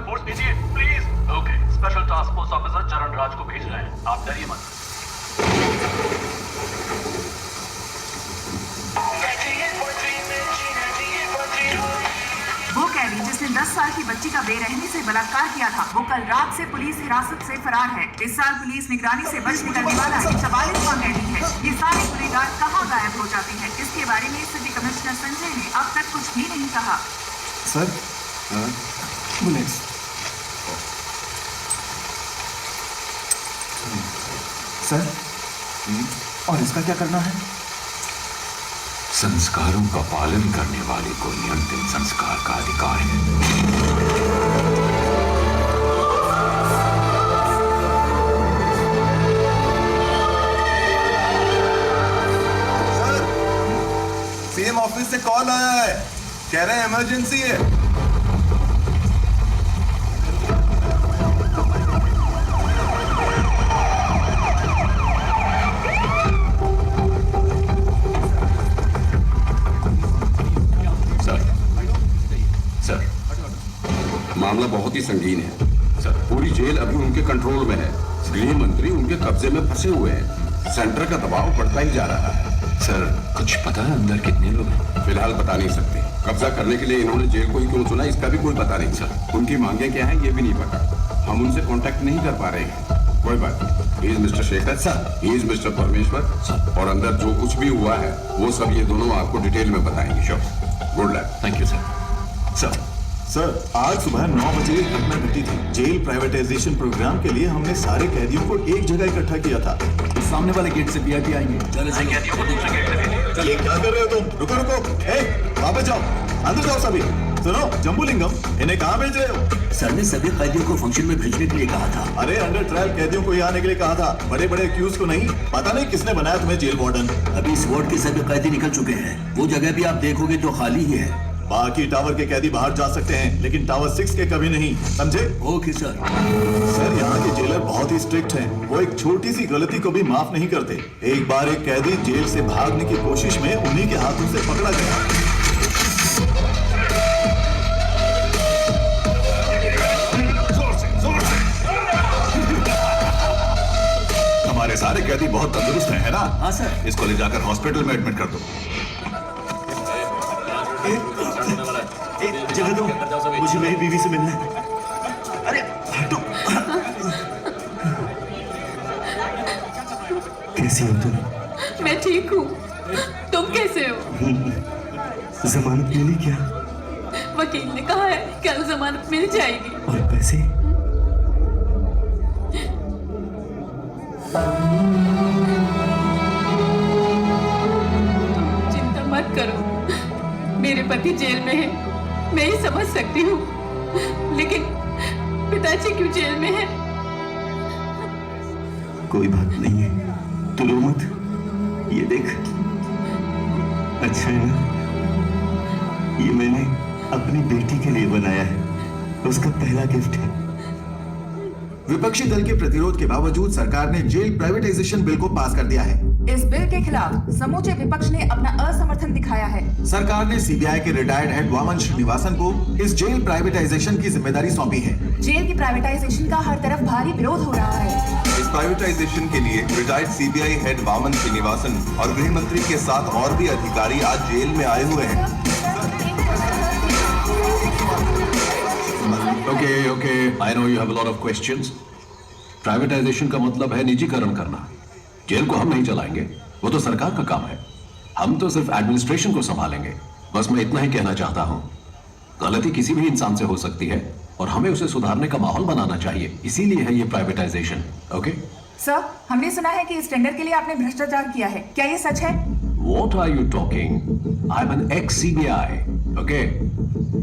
Force भेजिए please. Okay, special task force officer चरण राज को भेज रहे हैं, आप डरिए मत। वो कैदी जिसने 10 साल की बच्ची का बेरहमी से बलात्कार किया था, वो कल रात से पुलिस हिरासत से फरार है। इस साल पुलिस निगरानी से बच निकलने वाला 44वां कैदी है। ये सारे गुनहगार कहाँ गायब हो जाते हैं, इसके बारे में सिटी कमिश्नर संजय ने अब तक कुछ भी नहीं कहा। सर, सर, और इसका क्या करना है? संस्कारों का पालन करने वाले को ही अंतिम संस्कार का अधिकार है। सर, सीएम ऑफिस से कॉल आया है, कह रहे हैं इमरजेंसी है। मामला बहुत ही संगीन है सर। पूरी जेल अभी उनके कंट्रोल में है। गृह मंत्री उनके कब्जे में फंसे हुए हैं। सेंटर का दबाव बढ़ता ही जा रहा है। सर, कुछ पता है अंदर कितने लोग हैं? फिलहाल बता नहीं सकते। कब्जा करने के लिए इन्होंने जेल को ही क्यों चुना, इसका भी कोई पता नहीं सर। उनकी मांगे क्या है ये भी नहीं पता। हम उनसे कांटेक्ट नहीं कर पा रहे हैं। कोई बात नहीं। He is mister Shekhar sir, he is mister परमेश्वर सर, और अंदर जो कुछ भी हुआ है वो सब ये दोनों आपको डिटेल में बताएंगे। Sure, good luck. Thank you sir. Sir, आज सुबह 9 बजे एक घटना घटी थी। जेल प्राइवेटाइजेशन प्रोग्राम के लिए हमने सारे कैदियों को एक जगह इकट्ठा किया था। सामने वाले गेट से वीआईपी आएंगे। कैदियों को दूसरे गेट से भेजिए। ये क्या कर रहे हो तुम? रुको रुको, वापस जाओ, अंदर जाओ सभी। सुनो जम्बूलिंगम, इन्हें कहाँ भेज रहे हो? सर ने सभी कैदियों को फंक्शन में भेजने के लिए कहा था। अरे अंडर ट्रायल कैदियों को ही आने के लिए कहा था, बड़े बड़े एक्यूज को नहीं। पता नहीं किसने बनाया तुम्हें जेल वार्डन। अभी इस वार्ड के सभी कैदी निकल चुके हैं। वो जगह भी आप देखोगे तो खाली ही है। बाकी टावर के कैदी बाहर जा सकते हैं, लेकिन टावर 6 के कभी नहीं, समझे? Okay sir. सर, यहाँ के जेलर बहुत ही स्ट्रिक्ट हैं। वो एक छोटी सी गलती को भी माफ नहीं करते। एक बार एक कैदी जेल से भागने की कोशिश में उन्हीं के हाथों से पकड़ा गया। हमारे सारे कैदी बहुत तंदुरुस्त हैं, है ना? हाँ सर। इसको ले जाकर हॉस्पिटल में एडमिट कर दो। जगह दो, मुझे मेरी बीवी से मिलना है। अरे हटो। कैसी हो तुम? मैं ठीक हूँ, तुम कैसे हो? जमानत मिली क्या? वकील ने कहा है कल जमानत मिल जाएगी। और पैसे? चिंता मत करो, मेरे पति जेल में है, मैं ही समझ सकती हूँ, लेकिन पिताजी क्यों जेल में है? कोई बात नहीं है, तू रो मत। ये देख, अच्छा है ना? ये मैंने अपनी बेटी के लिए बनाया है, उसका पहला गिफ्ट है। विपक्षी दल के प्रतिरोध के बावजूद सरकार ने जेल प्राइवेटाइजेशन बिल को पास कर दिया है। इस बिल के खिलाफ समूचे विपक्ष ने अपना असमर्थन दिखाया है। सरकार ने सीबीआई के रिटायर्ड हेड वामन श्रीनिवासन को इस जेल प्राइवेटाइजेशन की जिम्मेदारी सौंपी है। जेल की प्राइवेटाइजेशन का हर तरफ भारी विरोध हो रहा है। इस प्राइवेटाइजेशन के लिए retired CBI head Vaman Srinivasan और गृह मंत्री के साथ और भी अधिकारी आज जेल में आए हुए हैं। Okay, I know you have a lot of questions. Privatisation का मतलब है निजीकरण करना। जेल को हम नहीं चलाएंगे, वो तो सरकार का काम है। हम तो सिर्फ एडमिनिस्ट्रेशन को संभालेंगे। बस मैं इतना ही कहना चाहता हूँ। गलती किसी भी इंसान से हो सकती है और हमें उसे सुधारने का माहौल बनाना चाहिए, इसीलिए है ये प्राइवेटाइजेशन। ओके सर, हमने सुना है कि इस टेंडर के लिए आपने भ्रष्टाचार किया है, क्या ये सच है? What are you talking? I'm an ex-CBI, okay?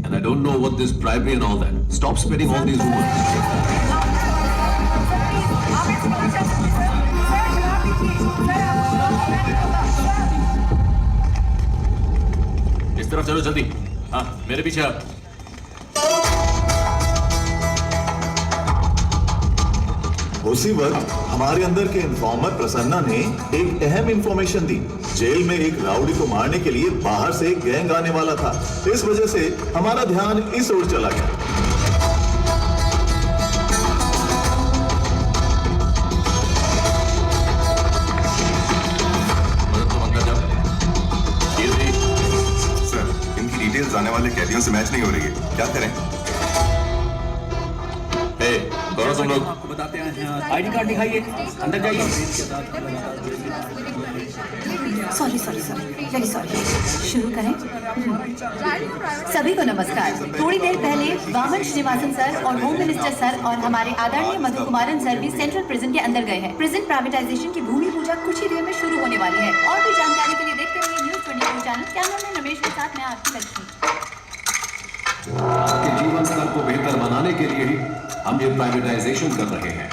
And I don't know what this bribery and all that. Stop spreading all these rumors. इस तरफ चलो जल्दी। हाँ, मेरे पीछे आप। उसी वक्त हमारे अंदर के इन्फॉर्मर प्रसन्ना ने एक अहम इंफॉर्मेशन दी। जेल में एक राउडी को मारने के लिए बाहर से एक गैंग आने वाला था। इस वजह से हमारा ध्यान इस ओर चला गया। मैच नहीं हो रही है, क्या करें? कौन तुम लोग? आपको बताते हैं, आईडी कार्ड दिखाइए, अंदर जाइए। Sorry very sorry. शुरू करें। सभी को नमस्कार। थोड़ी देर पहले वामन श्रीनिवासन सर और होम मिनिस्टर सर और हमारे आदरणीय मधु कुमारन सर भी सेंट्रल प्रिजन के अंदर गए हैं। प्रिजन प्राइवेटाइजेशन की भूमि पूजा कुछ ही देर में शुरू होने वाली है। और भी जानकारी के लिए देखते रहिए न्यूज़ 24 चैनल। कैमरामैन रमेश के साथ मैं आपकी लक्ष्मी। आपके जीवन स्तर को बेहतर बनाने के लिए ही हम ये प्राइवेटाइजेशन कर रहे हैं।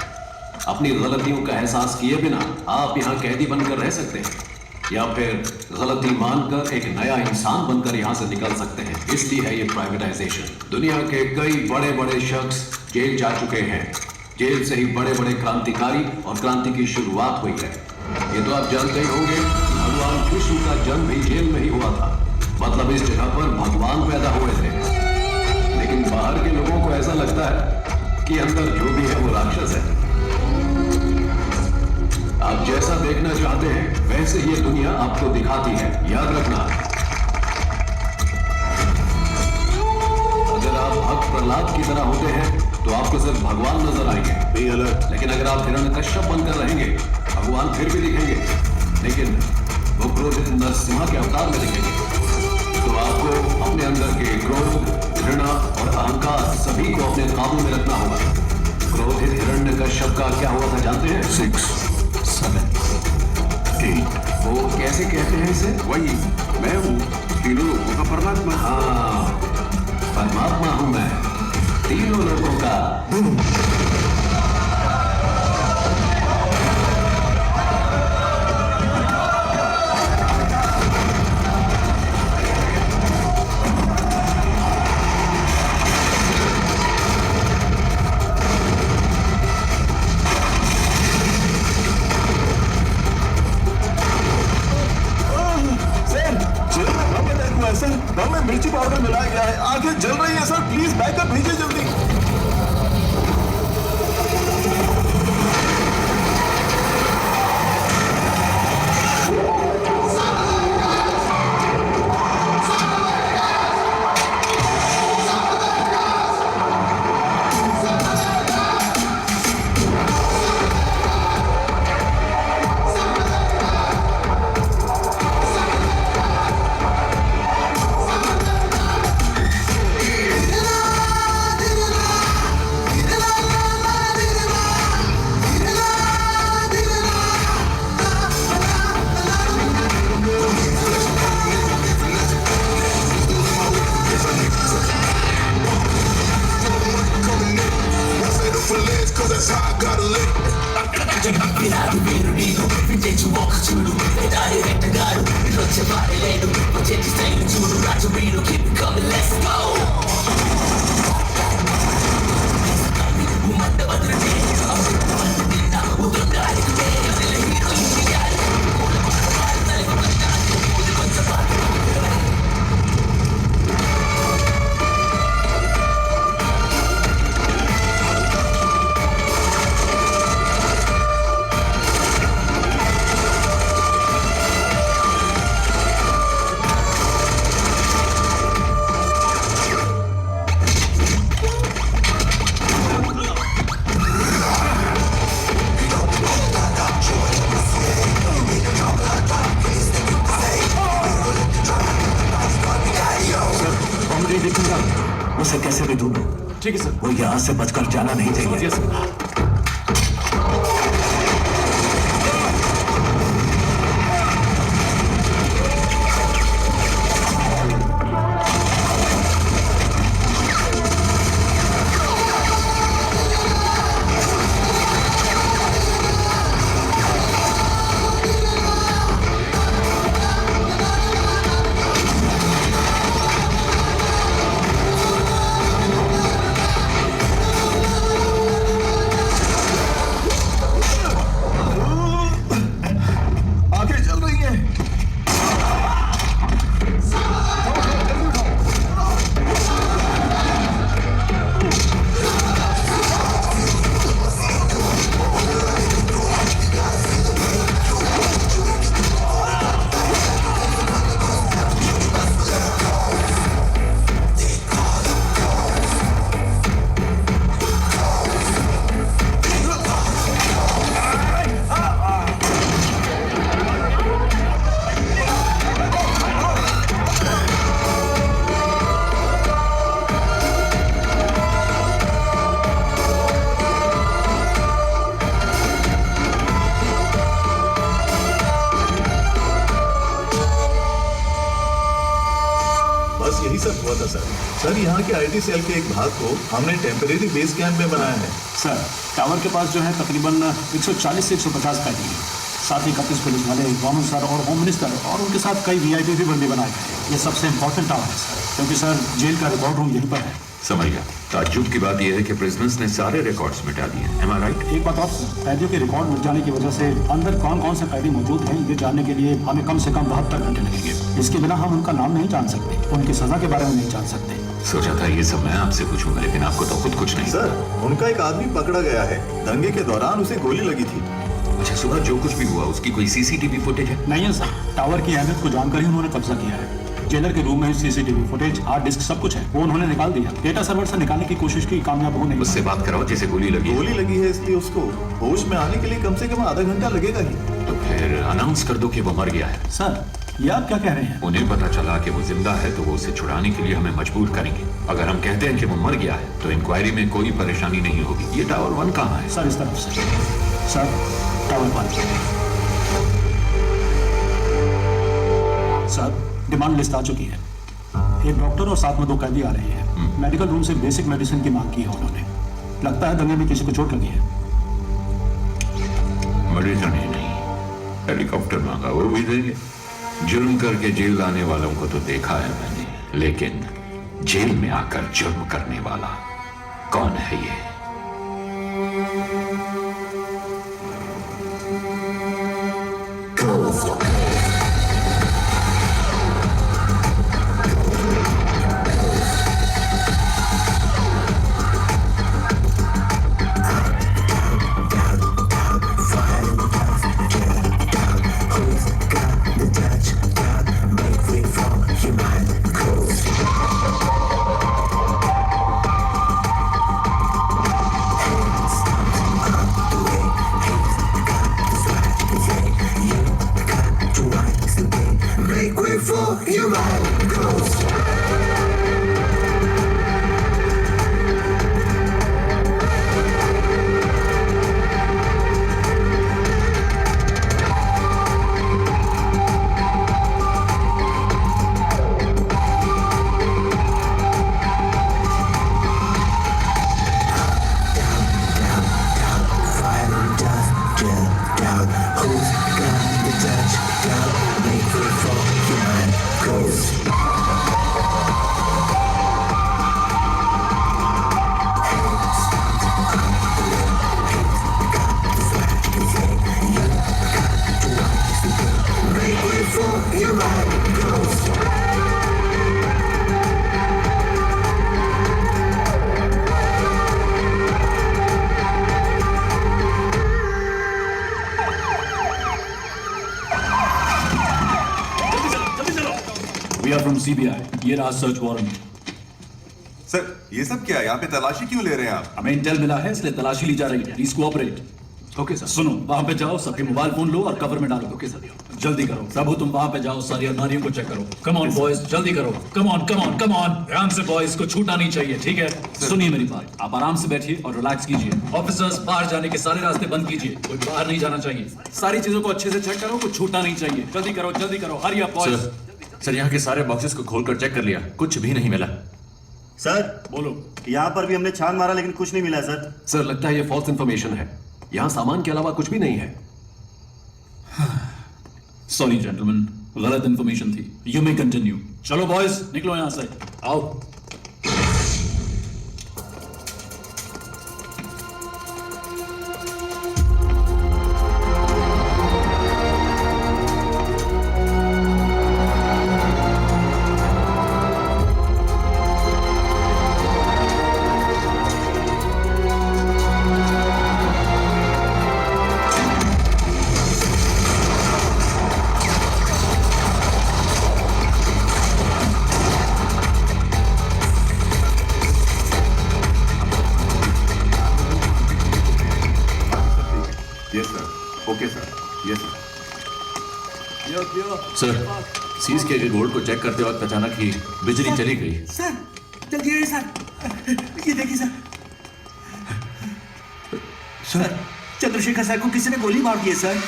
अपनी गलतियों का एहसास किए बिना आप यहाँ कैदी बनकर रह सकते हैं या फिर गलती मानकर एक नया इंसान बनकर यहाँ से निकल सकते हैं। इसलिए है ये प्राइवेटाइजेशन। दुनिया के कई बड़े बड़े शख्स जेल जा चुके हैं। जेल से ही बड़े बड़े क्रांतिकारी और क्रांति की शुरुआत हुई है। ये तो आप जानते ही होंगे, भगवान कृष्ण का जन्म भी जेल में ही हुआ था। मतलब इस जगह पर भगवान पैदा हुए थे। लेकिन बाहर के लोगों को ऐसा लगता है कि अंदर जो भी है वो राक्षस है। आप जैसा देखना चाहते हैं वैसे ये दुनिया आपको दिखाती है, याद रखना। अगर आप भक्त प्रहलाद की तरह होते हैं तो आपको सिर्फ भगवान नजर आएंगे। Be alert. लेकिन अगर आप हिरण्यकश्यप बनकर रहेंगे, भगवान फिर भी दिखेंगे, लेकिन वो क्रोधित नरसिम्हा के अवतार में दिखेंगे। तो आपको अपने अंदर के क्रोध, घृणा और अहंकार सभी को अपने काबू में रखना होगा। क्रोधित हिरण्यकश्यप का क्या हुआ था जानते हैं? 6, 7, 8। वो कैसे कहते हैं इसे? वही मैं हूँ, तीनों लोगों का परमात्मा। हाँ, परमात्मा हूं मैं, तीनों लोगों का। सर, बम में मिर्ची पाउडर मिलाया गया है। आंखें जल रही है सर, प्लीज बैकअप भेजिए जल्दी। उसे कैसे भी ढूंढो। ठीक है सर। वो यहाँ से बचकर जाना नहीं चाहिए। आईटी सेल के एक भाग को हमने टेम्परेरी बेस कैंप में बनाया है। सर, टावर के पास जो है तकरीबन 140 से 150 कैदी हैं। साथ ही 31 पुलिस वाले, गवर्नमेंट सर और होम मिनिस्टर और उनके साथ कई वीआईपी भी बंदे बनाए गए। ये सबसे इम्पोर्टेंट टावर है सर, क्योंकि सर जेल का रिकॉर्ड रूम यहीं पर है। समझ गया। ताज्जुब की बात यह है कि प्रिजनर्स ने सारे रिकॉर्ड्स मिटा दिए। Am I right? एक बात और सर, कैदियों के रिकॉर्ड मिट जाने की वजह से अंदर कौन कौन से कैदी मौजूद हैं ये जानने के लिए हमें कम से कम 72 घंटे लगेंगे। इसके बिना हम उनका नाम नहीं जान सकते, उनकी सजा के बारे में नहीं जान सकते। सोचा था ये सब मैं आपसे पूछूंगा, लेकिन आपको तो खुद कुछ नहीं। सर, उनका एक आदमी पकड़ा गया है। दंगे के दौरान उसे गोली लगी थी। अच्छा, सुबह जो कुछ भी हुआ उसकी कोई सीसीटीवी फुटेज है? नहीं है सर, टावर की अहमियत को जानकर ही उन्होंने कब्जा किया है। जेलर के रूम में सीसीटीवी फुटेज, हार्ड डिस्क सब कुछ है, वो उन्होंने निकाल दिया। डेटा सर्वर से निकालने की कोशिश की, कामयाब हो नहीं। उससे बात कराओ जिसे गोली लगी। गोली लगी है इसलिए उसको होश में आने के लिए कम से कम आधा घंटा लगेगा ही। तो फिर अनाउंस कर दो कि वो मर गया है। सर, ये आप क्या कह रहे हैं? उन्हें पता चला कि वो जिंदा है तो वो उसे छुड़ाने के लिए हमें मजबूर करेंगे। अगर हम कहते हैं कि वो मर गया है तो इंक्वायरी में कोई परेशानी नहीं होगी। ये टावर 1 कहाँ है? सर, इस तरफ से। Sir, tower 1। Sir, demand list आ चुकी है। एक डॉक्टर और साथ में 2 कैदी आ रहे हैं। मेडिकल रूम से बेसिक मेडिसिन की मांग की है उन्होंने। लगता है दंगे में किसी को चोट लगी है। मेडिसिन ही नहीं, हेलीकॉप्टर मांगा, वो भी देंगे। जुर्म करके जेल आने वालों को तो देखा है मैंने, लेकिन जेल में आकर जुर्म करने वाला कौन है ये? CBI, ये रहा सर्च वारंट। सर, ये सब क्या है? यहाँ पे तलाशी क्यों ले रहे हैं आप? हमें इंटेल मिला है इसलिए तलाशी ली जा रही है। Please cooperate. Okay sir. सुनो, वहां पे जाओ, सबके मोबाइल फोन लो और कवर में डालो। Okay sir. जल्दी करो प्रभु, तुम वहां पे जाओ, सारी अलमारियों को चेक करो। कम ऑन बॉयज, जल्दी करो। Come on come on come on, ध्यान से बॉयज, को छूटा नहीं चाहिए, ठीक है? सुनिए मेरी बात, आप आराम से बैठिए और रिलैक्स कीजिए। ऑफिसर्स, बाहर जाने के सारे रास्ते बंद कीजिए, कोई बाहर नहीं जाना चाहिए। सारी चीजों को अच्छे से चेक करो, कुछ छूटा नहीं चाहिए। जल्दी करो, हरी अप बॉयज। सर, यहाँ के सारे बॉक्सेस को खोलकर चेक कर लिया, कुछ भी नहीं मिला। सर, बोलो। यहाँ पर भी हमने छान मारा लेकिन कुछ नहीं मिला सर। सर, लगता है ये फॉल्स इंफॉर्मेशन है। यहाँ सामान के अलावा कुछ भी नहीं है। सॉरी जेंटलमैन, गलत इंफॉर्मेशन थी। You may continue. चलो बॉयज, निकलो यहाँ से, आओ। सर, सीज किए गए गोल्ड को चेक करते वक्त अचानक ही बिजली चली गई। सर, जल्दी आइए सर, ये देखिए सर। सर, चंद्रशेखर सर को किसी ने गोली मार दी है सर।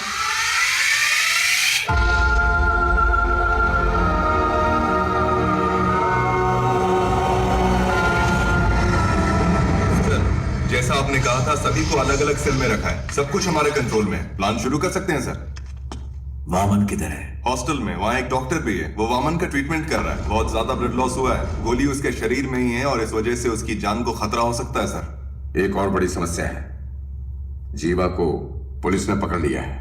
जैसा आपने कहा था सभी को अलग अलग सेल में रखा है, सब कुछ हमारे कंट्रोल में है। प्लान शुरू कर सकते हैं सर। वामन किधर है? हॉस्टल में, वहाँ एक डॉक्टर भी है, वो वामन का ट्रीटमेंट कर रहा है। बहुत ज्यादा ब्लड लॉस हुआ है, गोली उसके शरीर में ही है और इस वजह से उसकी जान को खतरा हो सकता है सर। एक और बड़ी समस्या है, जीवा को पुलिस ने पकड़ लिया है।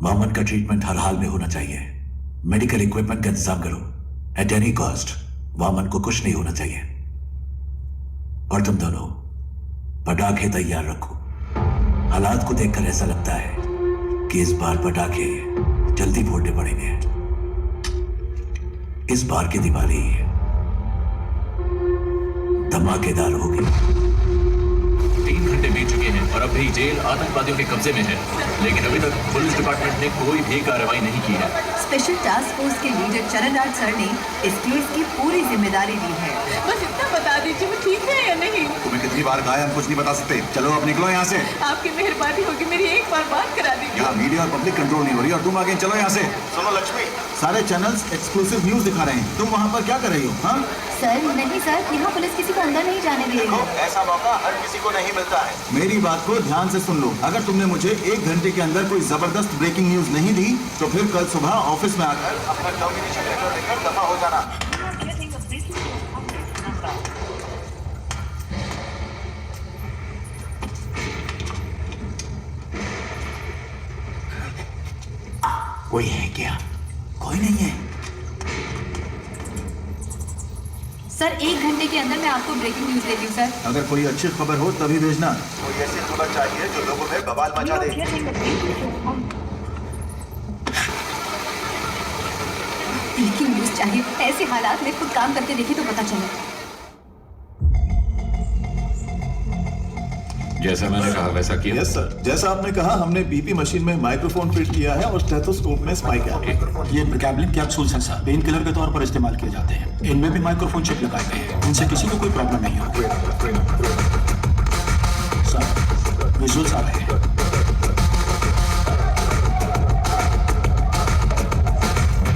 वामन का ट्रीटमेंट हर हाल में होना चाहिए। मेडिकल इक्विपमेंट का इंतजाम करो एट एनी कॉस्ट। वामन को कुछ नहीं होना चाहिए। और तुम दोनों पटाखे तैयार रखो। हालात को देखकर ऐसा लगता है कि इस बार पटाखे जल्दी फोड़ने पड़ेंगे। इस बार की दिवाली धमाकेदार होगी। 3 घंटे बीत चुके हैं और अब भी जेल आतंकवादियों के कब्जे में है, लेकिन अभी तक पुलिस डिपार्टमेंट ने कोई भी कार्रवाई नहीं की है। स्पेशल टास्क फोर्स के लीडर चरण राज सर ने इस केस की पूरी जिम्मेदारी ली है। बस इतना बता दीजिए वो ठीक है या नहीं। तुम्हें कितनी बार कहा है हम कुछ नहीं बता सकते। चलो अब निकलो यहाँ से। आपकी मेहरबानी होगी, मेरी एक बार बात करा दीजिए। यहाँ मीडिया और पब्लिक कंट्रोल नहीं हो रही और तुम आगे चलो यहाँ से। सुनो लक्ष्मी, सारे चैनल्स एक्सक्लूसिव न्यूज दिखा रहे हैं, तुम वहाँ पर क्या कर रही हो? हाँ सर नहीं सर, यहाँ पुलिस किसी को अंदर नहीं जाने दे रही है। ऐसा मौका हर किसी को नहीं मिलता है। मेरी बात को ध्यान से सुन लो। अगर तुमने मुझे 1 घंटे के अंदर कोई जबरदस्त ब्रेकिंग न्यूज नहीं दी तो फिर कल सुबह ऑफिस में आकर अपना टर्मिनेशन लेटर लेकर दफा हो जाना। कोई है क्या? कोई नहीं है। सर 1 घंटे के अंदर मैं आपको ब्रेकिंग न्यूज देती हूँ सर। अगर कोई अच्छी खबर हो तभी भेजना। कोई ऐसी खबर चाहिए जो लोगों में बवाल मचा दे। ब्रेकिंग न्यूज चाहिए। ऐसे हालात में खुद काम करके देखी तो पता चले। जैसा मैंने कहा वैसा किया। यस सर, जैसा आपने कहा हमने बीपी मशीन में माइक्रोफोन फिट किया है और स्टेथोस्कोप में स्पाइक है। ये प्रिकैबलिन कैप्सूल्स हैं सर, पेन किलर के तौर पर इस्तेमाल किए जाते हैं। इनमें भी माइक्रोफोन चिप लगाए गए हैं, इनसे किसी को कोई प्रॉब्लम नहीं होगी। सर विजुअल्स आ रहे हैं।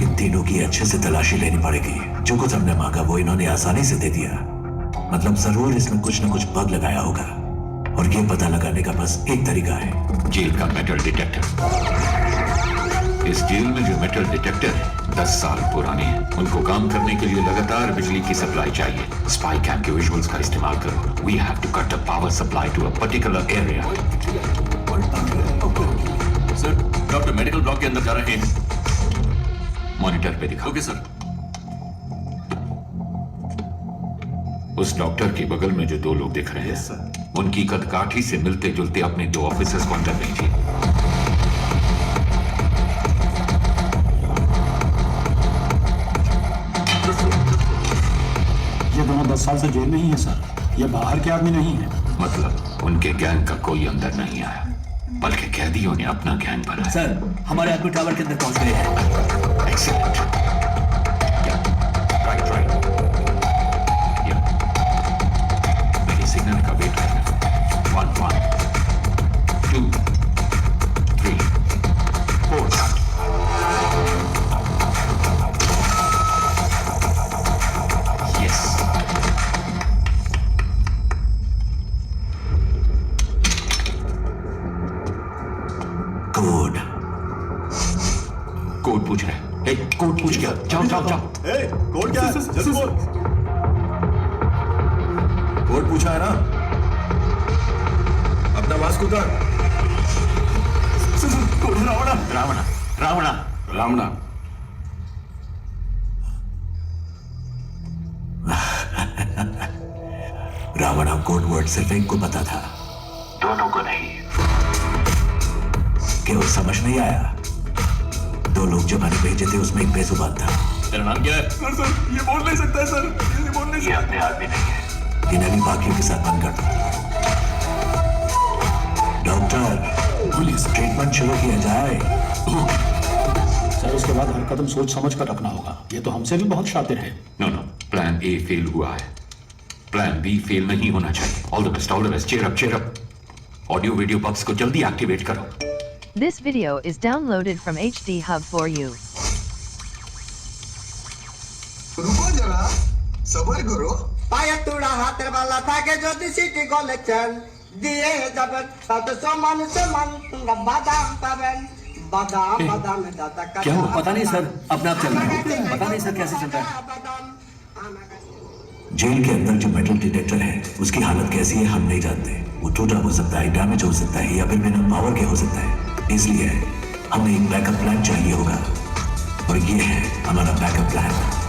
इन तीनों की अच्छे से तलाशी लेनी पड़ेगी। जो कुछ हमने मांगा वो इन्होंने आसानी से दे दिया। मतलब जरूर इसमें कुछ न कुछ बग लगाया होगा और ये पता लगाने का बस एक तरीका है, जेल का मेटल डिटेक्टर। इस जेल में जो मेटल डिटेक्टर है 10 साल पुराने हैं। उनको काम करने के लिए लगातार बिजली की सप्लाई चाहिए। स्पाई कैम के विजुअल्स का इस्तेमाल करो। We have to cut the power supply to a particular area. Sir, doctor medical block के अंदर जा रहे हैं। मॉनिटर पे दिखाओ। Okay sir. उस डॉक्टर के बगल में जो 2 लोग दिख रहे हैं उनकी कदकाठी से मिलते जुलते अपने 2 ऑफिसर्स को अंदर भेजिए। ये दोनों 10 साल से जेल में ही है सर। ये बाहर के आदमी नहीं है। मतलब उनके गैंग का कोई अंदर नहीं आया, बल्कि कैदियों ने अपना गैंग बनाया। सर हमारे आदमी टावर के अंदर पहुंच गए हैं। एक्सीलेंट। राइट। मेरे सिग्नल का वेट करना। 1 1 2 3 4 यस। कोड पूछ रहे हैं। कोड पूछ गया। जाओ। कोड क्या है? जल्दी बोल। कोड पूछा है ना? अपना मास्क उतार। कोड रावणा। रावणा कोड वर्ड सिर्फ एक को पता था, दोनों को नहीं। केवल समझ नहीं आया। 2 लोग जो मैंने भेजे थे उसमें एक बेजुबान था। तेरा नाम क्या है? सर ये बोल नहीं सकता है सर, ये बोल नहीं ये अपने आदमी नहीं है। इन्हें भी बाकियों के साथ बंद कर दो। डॉक्टर पुलिस ट्रीटमेंट शुरू किया जाए। सर उसके बाद हर कदम सोच समझ कर रखना होगा। ये तो हमसे भी बहुत शातिर है। नो, प्लान ए फेल हुआ है, प्लान बी फेल नहीं होना चाहिए। All the best. Cheer up. Audio video box को जल्दी एक्टिवेट करो। This video is downloaded from HD Hub for you. रुको जरा, सबर करो। पाया तुड़ा हाथ वाला था के जो सिटी कलेक्शन दिए जब सात समान बादाम पावन बादाम बादाम दादा का क्या हुआ? पता नहीं सर, अपने आप चल रहा है। पता नहीं सर कैसे चल रहा है। जेल के अंदर जो मेटल डिटेक्टर है उसकी हालत कैसी है हम नहीं जानते। वो टूटा हो सकता है, डैमेज हो सकता है या फिर बिना पावर के हो सकता है। इसलिए हमें एक बैकअप प्लान चाहिए होगा और ये है हमारा बैकअप प्लान।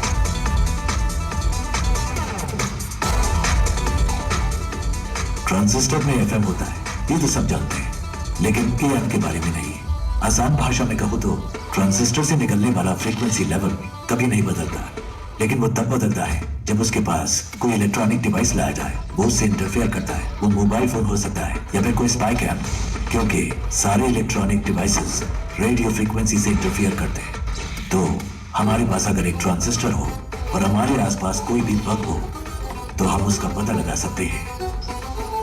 ट्रांजिस्टर में एफएम होता है, ये तो सब जानते हैं, लेकिन एएम के बारे में नहीं। आसान भाषा में कहूं तो ट्रांजिस्टर से निकलने वाला फ्रीक्वेंसी लेवल कभी नहीं बदलता, लेकिन वो तब बदलता है जब उसके पास कोई इलेक्ट्रॉनिक डिवाइस लाया जाए, वो उससे इंटरफेयर करता है। वो मोबाइल फोन हो सकता है या फिर कोई स्पाई कैम, क्योंकि सारे इलेक्ट्रॉनिक डिवाइसेस रेडियो फ्रीक्वेंसी से इंटरफेयर करते हैं। तो हमारे पास अगर एक ट्रांजिस्टर हो और हमारे आसपास कोई भी बग हो तो हम उसका पता लगा सकते हैं।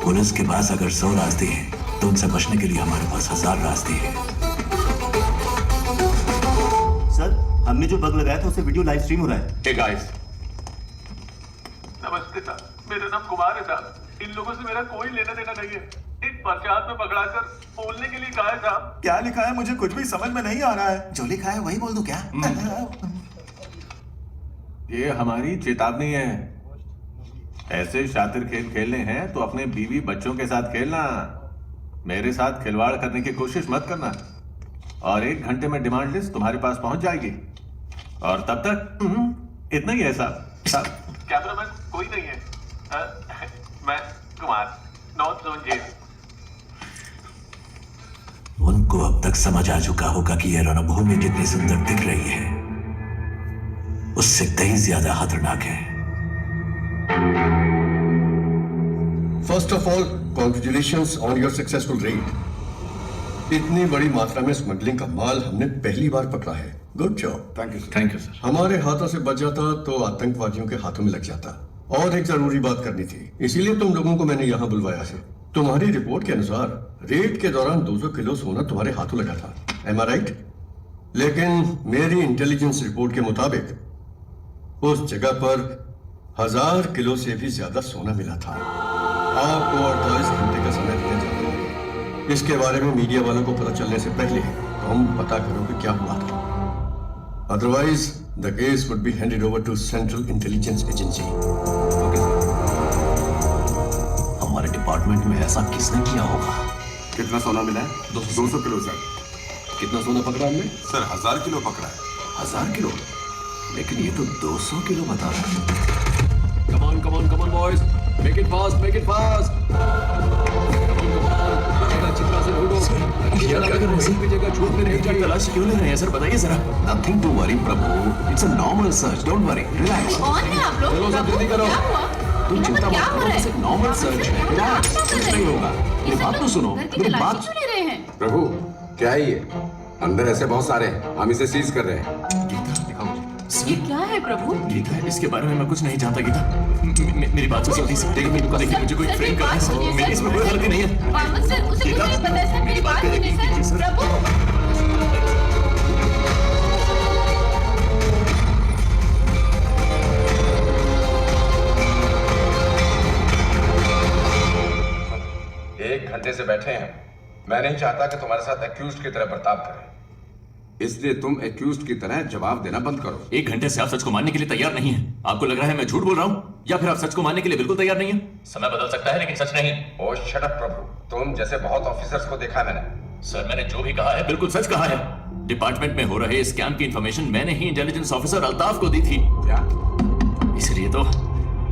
पुलिस के पास अगर 100 रास्ते हैं तो उनसे बचने के लिए हमारे पास 1000 रास्ते हैं। सर, हमने जो बग लगाया था उससे वीडियो लाइव स्ट्रीम हो रहा है। Hey guys, नमस्ते साहब, मेरा नाम कुमार है साहब। इन लोगों से मेरा कोई लेना देना नहीं है। एक प्रचार में पकड़ाकर बोलने के लिए कहा है साहब। क्या लिखा है मुझे कुछ भी समझ में नहीं आ रहा है। जो लिखा है वही बोल दूं क्या? ये हमारी चेतावनी है। ऐसे शातिर खेल खेलने हैं तो अपने बीवी बच्चों के साथ खेलना, मेरे साथ खिलवाड़ करने की कोशिश मत करना। और 1 घंटे में डिमांड लिस्ट तुम्हारे पास पहुंच जाएगी और तब तक इतना ही है साहब। कैमरामैन कोई नहीं है। मैं कुमार, नॉर्थ जोन जेल। उनको अब तक समझ आ चुका होगा कि यह रणभूमि जितनी सुंदर दिख रही है उससे कहीं ज्यादा खतरनाक है। First of all congratulations on your successful red. इतनी बड़ी मात्रा में स्मगलिंग का माल हमने पहली बार पकड़ा है। Good job. Thank you sir. Thank you sir. हमारे हाथों से बच जाता तो आतंकवादियों के हाथों में लग जाता। और एक जरूरी बात करनी थी, इसीलिए तुम लोगों को मैंने यहाँ बुलवाया है। तुम्हारी रिपोर्ट के अनुसार रेड के दौरान 200 किलो सोना तुम्हारे हाथों लगा था। एम आई राइट? लेकिन मेरी इंटेलिजेंस रिपोर्ट के मुताबिक उस जगह पर 1000 किलो से भी ज्यादा सोना मिला था। आपको 48 घंटे का समय दिया जाता है। इसके बारे में मीडिया वालों को पता चलने से पहले तुम पता करो कि क्या हुआ था। Otherwise the case would be handed over to central intelligence agency. हमारे डिपार्टमेंट में ऐसा किसने किया होगा? कितना सोना मिला है? 200 किलो सर। कितना सोना पकड़ा हमने? सर 1000 किलो पकड़ा है। 1000 किलो? लेकिन ये तो 200 किलो बता रहा है। Come on, come on, come on, boys. Make it fast, make it fast. Chitra से ढूंढो। क्या कर रहे हैं? छूट में नहीं चाहिए। तलाश क्यों ले रहे हैं सर? बताइए जरा। Nothing to worry, Prabhu. It's a normal search. Don't worry. Relax. कौन है आप लोग? चलो सब जल्दी करो। क्या हुआ? तुम चिंता मत करो, बस एक नॉर्मल सर्च है। Relax. कुछ नहीं होगा। ये बात तो सुनो। मेरी बात। क्यों ले रहे हैं? प्रभु क्या है ये? अंदर ऐसे बहुत सारे हैं, हम इसे सीज कर रहे हैं। ये क्या है प्रभु? गीता, इसके बारे में मैं कुछ नहीं जानता गीता। मेरी बात सुनो प्लीज। देखिए मुझे कोई फ्रेम कर रहा है। मेरी इसमें कोई गलती नहीं है। वामन सर, उसे कुछ नहीं पता है सर। मेरी बात सुनिए सर। प्रभु एक घंटे से बैठे हैं। मैं नहीं चाहता कि तुम्हारे साथ एक्यूज्ड की तरह बर्ताव करें, इसलिए तुम एक्यूज्ड की तरह जवाब देना बंद करो। 1 घंटे से आप सच को मानने के लिए तैयार नहीं हैं। आपको लग रहा है मैं झूठ बोल रहा हूँ, या फिर आप सच को मानने के लिए बिल्कुल तैयार नहीं हैं? समय बदल सकता है लेकिन सच नहीं। ओ शट अप प्रभु, तुम जैसे बहुत ऑफिसर्स को देखा मैंने। सर मैंने जो भी कहा है बिल्कुल सच कहा है। डिपार्टमेंट में हो रहे स्कैम की इंफॉर्मेशन मैंने ही इंटेलिजेंस ऑफिसर अल्ताफ को दी थी। क्या? इसलिए तो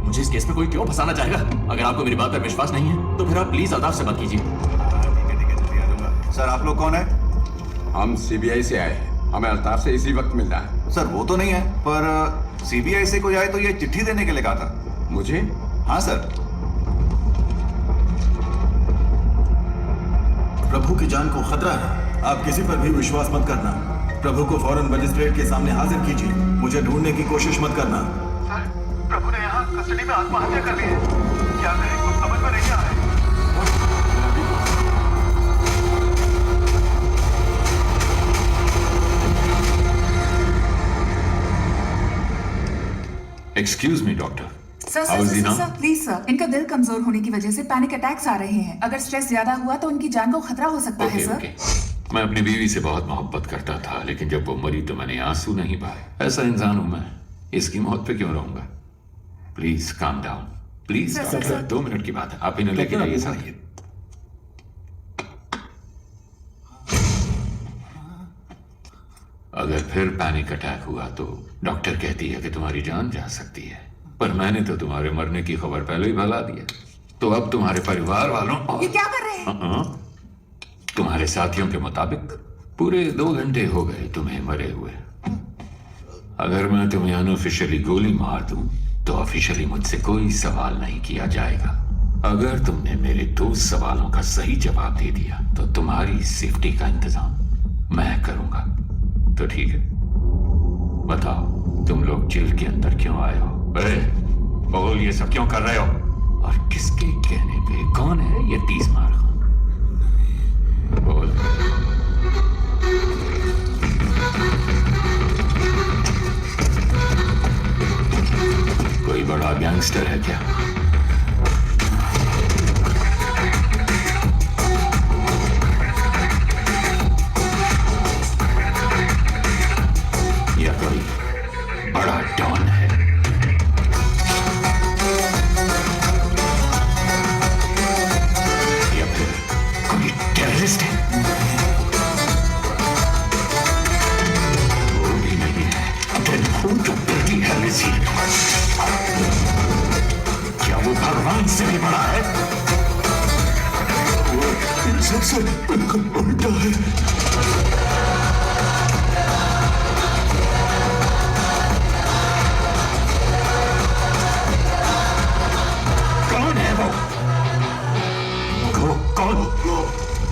मुझे इस केस में कोई क्यों फंसाना चाहेगा? अगर आपको मेरी बात पर विश्वास नहीं है तो फिर आप प्लीज अल्ताफ से बात कीजिए। सर आप लोग कौन है? हम सीबीआई से आए हैं, हमें अल्ताफ से इसी वक्त मिलना है। सर वो तो नहीं है, पर सीबीआई से कोई आए तो ये चिट्ठी देने के लिए कहा था। मुझे? हाँ सर। प्रभु की जान को खतरा है, आप किसी पर भी विश्वास मत करना। प्रभु को फौरन मजिस्ट्रेट के सामने हाजिर कीजिए, मुझे ढूंढने की कोशिश मत करना। सर, प्रभु ने यहाँ कस्टडी में आत्महत्या कर ली है। क्या करें कुछ समझ में नहीं आ रहा है। Excuse me, doctor. Sir How is he now? Sir please sir, इनका दिल कमजोर होने की वजह से पैनिक अटैक्स आ रहे हैं। अगर स्ट्रेस ज्यादा हुआ तो उनकी जान को खतरा हो सकता है सर। मैं अपनी बीवी से बहुत मोहब्बत करता था, लेकिन जब वो मरी तो मैंने आंसू नहीं बहाए। ऐसा इंसान हूं मैं, इसकी मौत पे क्यों रहूंगा? Please calm down, please. 2 minute की बात है, आप इन्हें लेके जाइए सर। अगर फिर पैनिक अटैक हुआ तो डॉक्टर कहती है कि तुम्हारी जान जा सकती है, पर मैंने तो तुम्हारे मरने की खबर पहले ही फैला दी है। तो अब तुम्हारे परिवार वालों और ये क्या कर रहे हैं? तुम्हारे साथियों के मुताबिक पूरे 2 घंटे हो गए तुम्हें मरे हुए। अगर मैं तुम्हें अनऑफिशियली गोली मार दूं तो ऑफिशियली मुझसे कोई सवाल नहीं किया जाएगा। अगर तुमने मेरे 2 सवालों का सही जवाब दे दिया तो तुम्हारी सेफ्टी का इंतजाम मैं करूंगा। तो ठीक है, बताओ तुम लोग जेल के अंदर क्यों आए हो? बोल, ये सब क्यों कर रहे हो? और किसके कहने पे? कौन है ये 30 मार खान? बोल। कोई बड़ा गैंगस्टर है क्या? या कोई बड़ा डॉन है? या फिर कोई टेररिस्ट है? वो भी नहीं है। Then who the bloody hell is he? क्या वो भगवान से भी बड़ा है? वो इन सबसे बिल्कुल उल्टा है।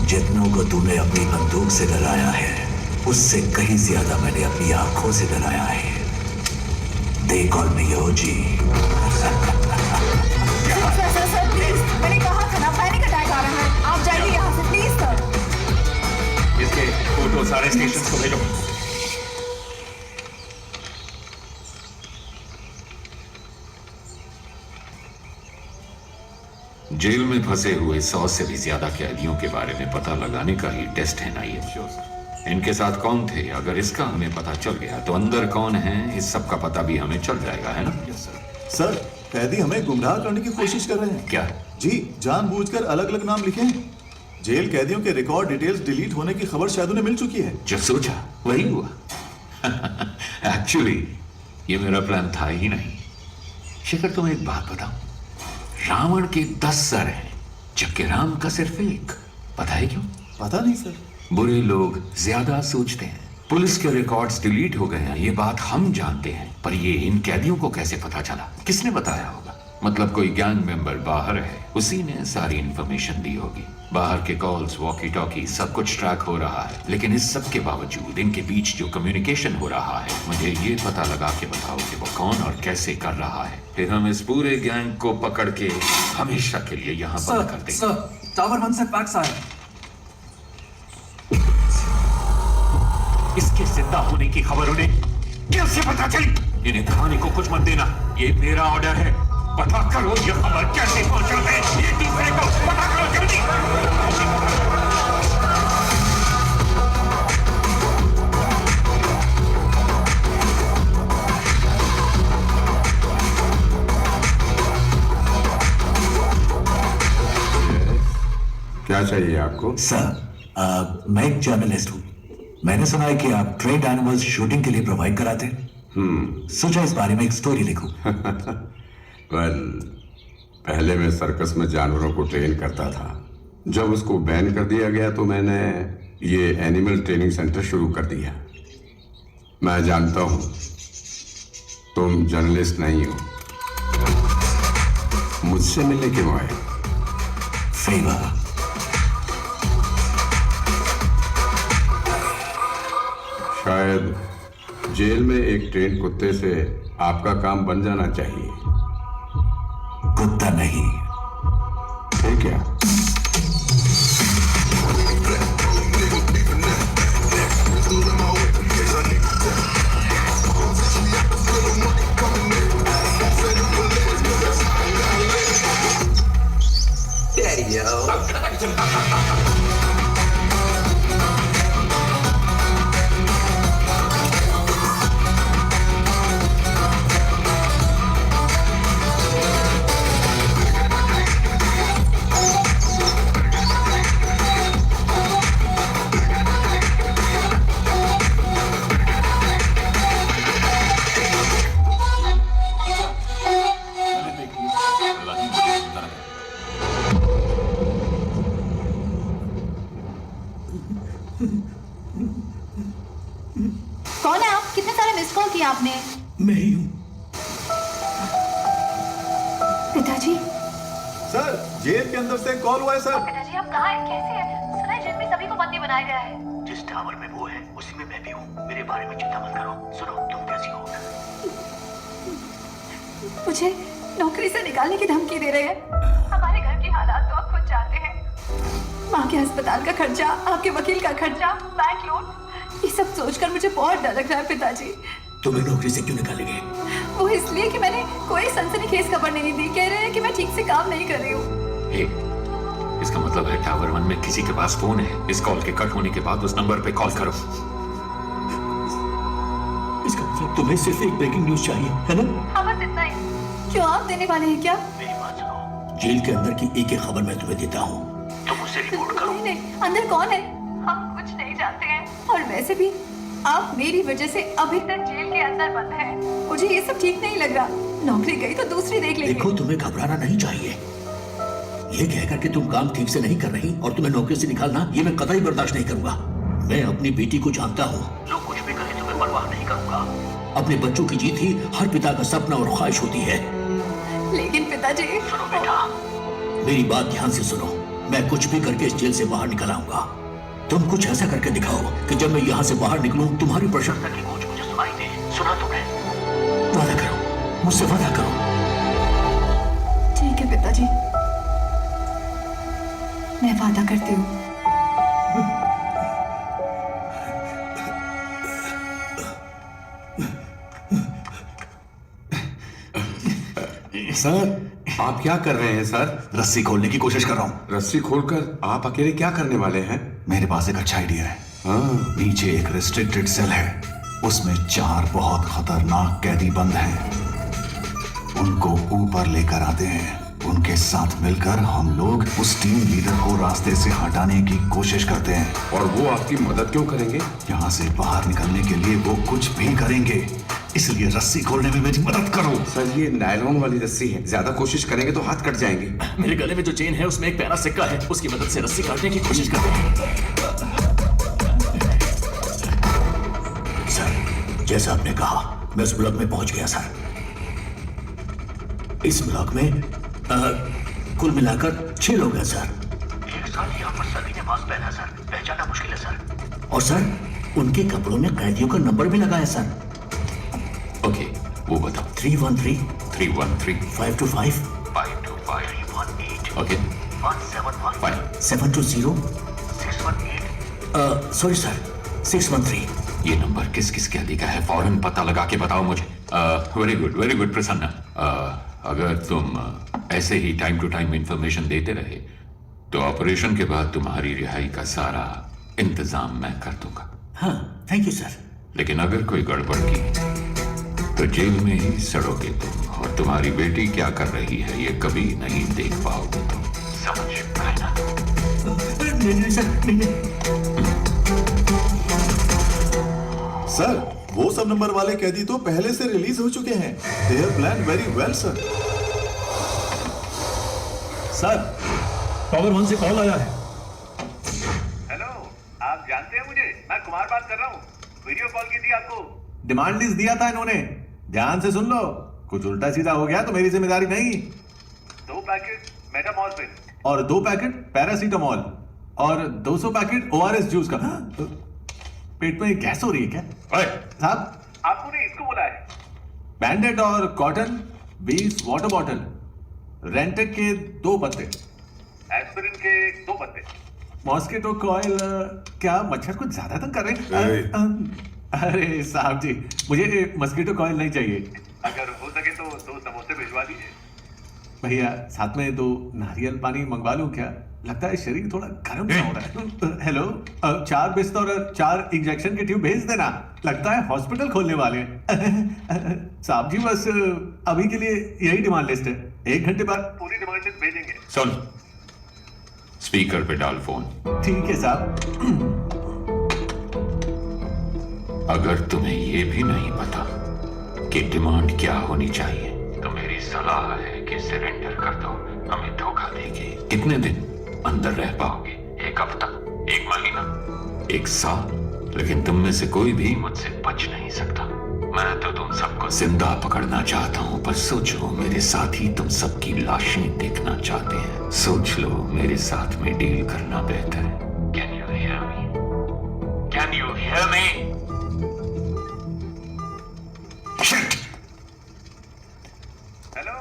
जितनों को तूने अपनी बंदूक से डराया है, उससे कहीं ज्यादा मैंने अपनी आंखों से डराया है। They call me OG। Sir please, मैंने कहा था ना पैनिक अटैक आ रहा है। आप जाइए यहाँ से प्लीज सर। इसके फोटो सारे स्टेशन को भेजो। जेल में फंसे हुए 100 से भी ज्यादा कैदियों के बारे में पता लगाने का ही टेस्ट है ना ये। इनके साथ कौन थे? अगर इसका हमें पता चल गया तो अंदर कौन है इस सब का पता भी हमें चल जाएगा, है ना? सर, कैदी हमें गुमराह करने की कोशिश कर रहे हैं। क्या? जी, जानबूझकर अलग अलग नाम लिखे हैं। जेल कैदियों के रिकॉर्ड डिटेल्स डिलीट होने की खबर शायद उन्हें मिल चुकी है। जो सोचा वही हुआ। एक्चुअली ये मेरा प्लान था ही नहीं। शेखर, तुम्हें एक बात बताऊं, रावण के 10 सर हैं जबकि राम का सिर्फ 1। पता है क्यों? पता नहीं सर। बुरे लोग ज्यादा सोचते हैं। पुलिस के रिकॉर्ड्स डिलीट हो गए हैं, ये बात हम जानते हैं, पर ये इन कैदियों को कैसे पता चला? किसने बताया होगा? मतलब कोई गैंग मेंबर बाहर है, उसी ने सारी इंफॉर्मेशन दी होगी। बाहर के कॉल्स, वॉकी टॉकी सब कुछ ट्रैक हो रहा है, लेकिन इस सब के बावजूद इनके बीच जो कम्युनिकेशन हो रहा है, मुझे ये पता लगा के बताओ कि वो कौन और कैसे कर रहा है। फिर हम इस पूरे गैंग को पकड़ के हमेशा के लिए यहाँ बंद कर देंगे। सर, टावर 1 से फैक्स आया। इसके जिंदा होने की खबर उन्हें कैसे पता चली? इन्हें खाने को कुछ मत देना, ये मेरा ऑर्डर है। पता करो ये खबर कैसे पहुंचा है, ये दूसरे को पता करो जल्दी। क्या चाहिए आपको? सर, मैं एक जर्नलिस्ट हूँ। मैंने सुना है कि आप ट्रेंड एनिमल्स शूटिंग के लिए प्रोवाइड कराते हैं। सोचा इस बारे में एक स्टोरी लिखूं। वेल, पहले मैं सर्कस में जानवरों को ट्रेन करता था। जब उसको बैन कर दिया गया तो मैंने ये एनिमल ट्रेनिंग सेंटर शुरू कर दिया। मैं जानता हूं तुम जर्नलिस्ट नहीं हो। मुझसे मिलने क्यों आए? फेवर। शायद जेल में एक ट्रेन कुत्ते से आपका काम बन जाना चाहिए। कुत्ता नहीं। ठीक है। कौन है आप? कितने सारे मिस कॉल किए आपने? मैं ही हूँ। पिताजी। सर, जेल के अंदर से कॉल हुआ है सर। पिताजी आप कहाँ हैं? कैसे हैं? सुना है जेल में सभी को बंदी बनाया गया है। जिस टावर में वो है उसी में मैं भी हूँ। मेरे बारे में चिंता मत करो। सुनो, तुम कैसी हो? मुझे नौकरी से निकालने की धमकी दे रहे हैं। हमारे घर की हालात तो आप खुद जानते हैं। माँ के अस्पताल का खर्चा, आपके वकील का खर्चा, बैंक लोन, ये सब सोचकर मुझे बहुत डर लग रहा है पिताजी। तुम्हें नौकरी से क्यों निकालेंगे? वो इसलिए कि मैंने कोई सनसनीखेज खबर नहीं दी। कह रहे हैं कि मैं ठीक से काम नहीं कर रही हूँ। इसका मतलब है टावर 1 में किसी के पास फोन है। इस कॉल के कट होने के बाद उस नंबर पे कॉल करो। इसका मतलब तुम्हें सिर्फ एक ब्रेकिंग न्यूज चाहिए, है ना? हाँ, बस इतना ही। क्यों आप देने वाले हैं क्या? मेरी बात सुनो। जेल के अंदर की एक खबर मैं तुम्हें देता हूँ, तुम मुझसे रिपोर्ट करो। नहीं, अंदर कौन है? हम कुछ नहीं जानते हैं। और वैसे भी आप मेरी वजह से अभी तक जेल के अंदर बंद हैं। मुझे ये सब ठीक नहीं लग रहा। नौकरी गई तो दूसरी देख लेंगे। देखो, तुम्हें घबराना नहीं चाहिए। ये कहकर कि तुम काम ठीक से नहीं कर रही और तुम्हें नौकरी से निकालना, ये मैं कतई बर्दाश्त नहीं करूंगा। मैं अपनी बेटी को जानता हूँ। जो कुछ भी करे तुम्हें परवाह नहीं करूंगा। अपने बच्चों की जीत ही हर पिता का सपना और ख्वाहिश होती है। लेकिन पिताजी। सुनो बेटा, मेरी बात ध्यान से सुनो। मैं कुछ भी करके इस जेल से बाहर निकल आऊंगा। तुम कुछ ऐसा करके दिखाओ कि जब मैं यहाँ से बाहर निकलूं तुम्हारी प्रशंसा की गूंज मुझे सुनाई दे। सुना तुमने? वादा करो, मुझसे वादा करो। ठीक है पिताजी, मैं वादा करती हूँ। सर, आप क्या कर रहे हैं सर? रस्सी खोलने की कोशिश कर रहा हूँ। रस्सी खोलकर आप अकेले क्या करने वाले हैं? मेरे पास एक अच्छा आइडिया है। नीचे एक रेस्ट्रिक्टेड सेल है, उसमें 4 बहुत खतरनाक कैदी बंद हैं। उनको ऊपर लेकर आते हैं। उनके साथ मिलकर हम लोग उस टीम लीडर को रास्ते से हटाने की कोशिश करते हैं। और वो आपकी मदद क्यों करेंगे? यहाँ से बाहर निकलने के लिए वो कुछ भी करेंगे, इसलिए रस्सी खोलने में मेरी मदद करो। सर, ये नायलॉन वाली रस्सी है, ज्यादा कोशिश करेंगे तो हाथ कट जाएंगे। मेरे गले में जो चेन है उसमें एक प्यारा सिक्का है, उसकी मदद से रस्सी काटने की कोशिश करते हैं। सर, जैसा आपने कहा, मैं उस ब्लॉक में पहुंच गया सर। इस ब्लॉक में कुल मिलाकर 6 लोग हैं सर। एक साथ यहाँ पर सभी ने मास्क पहना सर, पहचाना मुश्किल है सर। और सर, उनके कपड़ों में कैदियों का नंबर भी लगा है सर। ओके, वो बताओ। 313 313 525 525 318 ओके 1715 720 618 सॉरी सर 613। ये नंबर किस किस कैदी का है? फौरन पता लगा के बताओ मुझे। Very good Prasanna. अगर तुम ऐसे ही टाइम टू टाइम इंफॉर्मेशन देते रहे तो ऑपरेशन के बाद तुम्हारी रिहाई का सारा इंतजाम मैं कर दूंगा। हाँ, थैंक यू सर। लेकिन अगर कोई गड़बड़ की तो जेल में ही सड़ोगे तुम, और तुम्हारी बेटी क्या कर रही है ये कभी नहीं देख पाओगे तुम। समझ गए ना? नहीं सर, नहीं। सर, वो सब नंबर वाले कैदी तो पहले से रिलीज हो चुके हैं। They have planned very well, sir. Sir, tower 1 से कॉल आया है। हेलो, आप जानते हैं मुझे? मैं कुमार बात कर रहा हूँ। वीडियो कॉल की थी आपको। डिमांड लिस्ट दिया था इन्होंने, ध्यान से सुन लो। कुछ उल्टा सीधा हो गया तो मेरी जिम्मेदारी नहीं। 2 पैकेट मेटामॉर्फिन और 2 पैकेट पैरासीटामॉल और 200 पैकेट ORS जूस का। पेट में गैस हो रही है क्या? साहब, आपको ने इसको बोला है। बैंडेड और कॉटन 20 वाटर बॉटल, रेंटेड के 2 पत्ते, एस्पिरिन के 2 पत्ते, मॉस्किटो कॉइल। क्या मच्छर कुछ ज्यादा तंग कर रहे हैं? अरे साहब जी, मुझे मस्कीटो कॉइल नहीं चाहिए। अगर हो सके तो 2 समोसे भिजवा दीजिए। भैया, साथ में 2 नारियल पानी मंगवा लूं क्या? लगता है शरीर थोड़ा गर्म सा हो रहा है। हेलो, 4 बिस्तर और 4 इंजेक्शन के ट्यूब भेज देना। लगता है हॉस्पिटल खोलने वाले हैं। साहब जी बस अभी के लिए यही डिमांड लिस्ट है। 1 घंटे बाद पूरी डिमांड लिस्ट भेजेंगे। सुन, स्पीकर पे डाल फोन। ठीक है साहब। अगर तुम्हें ये भी नहीं पता कि डिमांड क्या होनी चाहिए तो मेरी सलाह है कि सरेंडर कर दो। हमें धोखा देके कितने दिन अंदर रह पाओगे? 1 हफ्ता, 1 महीना, 1 साल? लेकिन तुम में से कोई भी मुझसे बच नहीं सकता। मैं तो तुम सबको जिंदा पकड़ना चाहता हूँ, पर सोच लो मेरे साथी तुम सबकी लाशें देखना चाहते हैं। सोच लो मेरे साथ में डील करना बेहतर है। Can you hear me? Can you hear me? Hello,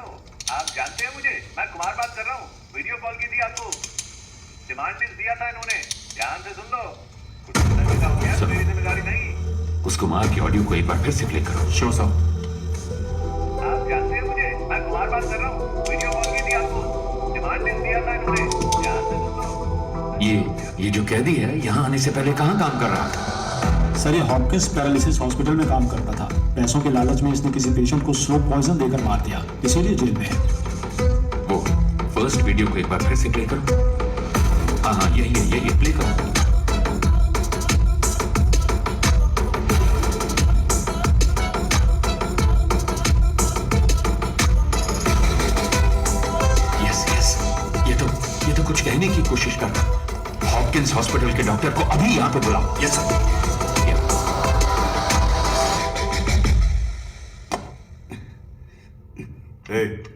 आप जानते हैं मुझे? मैं कुमार बात कर रहा हूँ। वीडियो कॉल की थी आपको। डिमांड लिस्ट दिया था इन्होंने। ध्यान से सुन लो। कुछ का हो गया तो मेरी जिम्मेदारी नहीं। उस कुमार की ऑडियो को एक बार फिर से प्ले करो। श्योर साहब। आप जानते हैं मुझे? मैं कुमार बात कर रहा हूँ। वीडियो कॉल की थी आपको। डिमांड लिस्ट दिया था इन्होंने। ध्यान से सुन लो। ये जो कैदी है यहाँ आने से पहले कहाँ काम कर रहा था? सर ये हॉपकिंस पैरालिसिस हॉस्पिटल में काम करता था। पैसों के लालच में इसने किसी पेशेंट को स्लो पॉइजन देकर मार दिया, इसीलिए जेल में है। वो फर्स्ट वीडियो को एक बार फिर से प्ले करो। हाँ यही प्ले करो। यस ये तो कुछ कहने की कोशिश कर रहा। हॉपकिंस हॉस्पिटल के डॉक्टर को अभी यहाँ पे बुलाओ। Yes sir.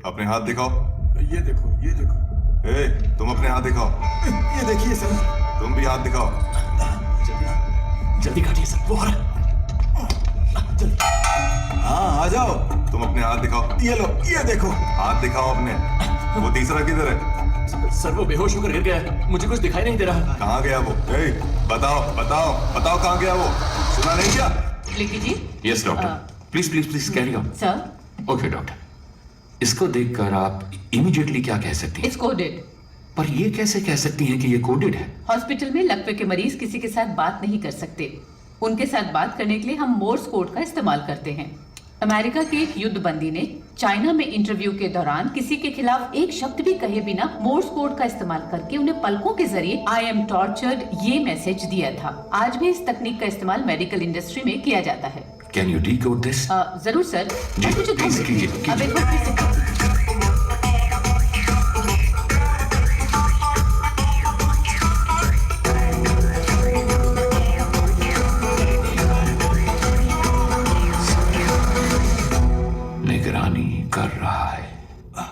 अपने हाथ दिखाओ। ये देखो। तुम अपने हाथ दिखाओ। ये देखिए सर। तुम भी हाथ दिखाओ। जल्दी काटिए सर, वो आ रहा है। हाँ आ जाओ। तुम अपने हाथ दिखाओ। ये लो, ये देखो। हाथ दिखाओ अपने। वो तीसरा किधर है? सर वो बेहोश होकर गिर गया है, मुझे कुछ दिखाई नहीं दे रहा। कहाँ गया वो? बताओ कहाँ गया वो? सुना नहीं क्या? लिखी जी। Yes doctor, please carry on. Sir. Okay doctor, इसको देखकर आप इमीडिएटली क्या कह सकती हैं? It's coded. पर ये कैसे कह सकती हैं कि ये कोडेड है? हॉस्पिटल में लकवे के मरीज किसी के साथ बात नहीं कर सकते। उनके साथ बात करने के लिए हम मोर्स कोड का इस्तेमाल करते हैं। अमेरिका के एक युद्धबंदी ने चाइना में इंटरव्यू के दौरान किसी के खिलाफ एक शब्द भी कहे बिना मोर्स कोड का इस्तेमाल करके उन्हें पलकों के जरिए आई एम टॉर्चर्ड ये मैसेज दिया था। आज भी इस तकनीक का इस्तेमाल मेडिकल इंडस्ट्री में किया जाता है। Can you decode this? जरूर सर। प्लीज कीजिए। अब एक बार फिर से निगरानी कर रहा है।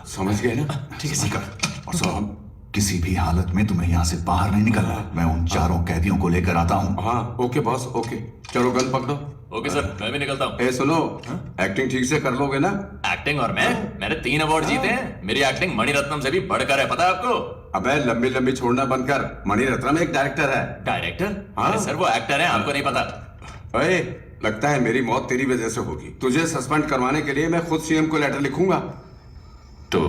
समझ गए ना? ठीक है सर। और साहब किसी भी हालत में तुम्हें यहाँ से बाहर नहीं निकलना। मैं उन 4 कैदियों को लेकर आता हूँ। हाँ ओके बॉस, ओके। चलो गन पकड़ो। ओके सर, मैं भी निकलता हूँ। ए सुनो, एक्टिंग ठीक से कर लोगे ना? एक्टिंग और मैंने 3 अवार्ड जीते हैं। मेरी एक्टिंग मणिरत्नम से भी बढ़कर है, पता है आपको? अबे लंबी छोड़ना बंद कर। मणिरत्नम एक डायरेक्टर है। डायरेक्टर? अरे सर वो एक्टर है, आपको नहीं पता। अरे लगता है मेरी मौत तेरी वजह से होगी। तुझे सस्पेंड करवाने के लिए मैं खुद सीएम को लेटर लिखूंगा। तो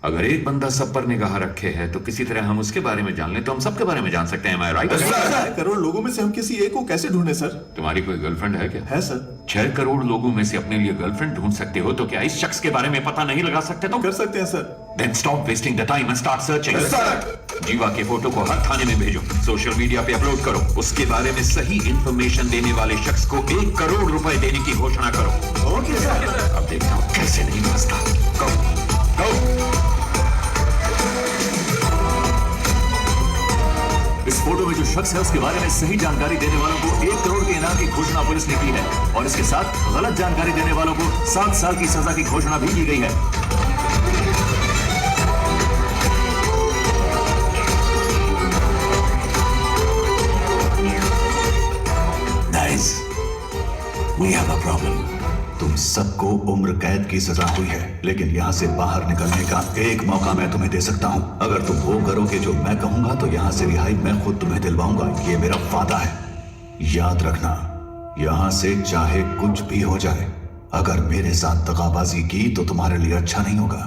अगर एक बंदा सब पर निगाह रखे है तो किसी तरह हम उसके बारे में जान लें तो हम सबके बारे में जान सकते हैं। राइट? 6 करोड़ लोगों में से हम किसी एक को कैसे ढूंढे सर? तुम्हारी कोई गर्लफ्रेंड है क्या? है सर। 6 करोड़ लोगों में से अपने लिए गर्लफ्रेंड ढूंढ सकते हो तो क्या इस शख्स के बारे में पता नहीं लगा सकते? तो कर सकते हैं sir. Then stop wasting the time and start searching. जीवा के फोटो को हर थाने में भेजो, सोशल मीडिया पे अपलोड करो, उसके बारे में सही इंफॉर्मेशन देने वाले शख्स को 1 करोड़ रुपए देने की घोषणा करो। Okay sir. अब देखता हूँ कैसे नहीं बचता। Go. इस फोटो में जो शख्स है उसके बारे में सही जानकारी देने वालों को 1 करोड़ के इनाम की घोषणा पुलिस ने की है और इसके साथ गलत जानकारी देने वालों को 7 साल की सजा की घोषणा भी की गई है। Guys, we have a problem. तुम सबको उम्र कैद की सजा हुई है, लेकिन यहाँ से बाहर निकलने का एक मौका मैं तुम्हें दे सकता हूँ। अगर तुम वो करोगे जो मैं कहूंगा तो यहाँ से रिहाई मैं खुद तुम्हें दिलवाऊंगा। ये मेरा वादा है। याद रखना, यहाँ से चाहे कुछ भी हो जाए, अगर मेरे साथ दगाबाजी की तो तुम्हारे लिए अच्छा नहीं होगा।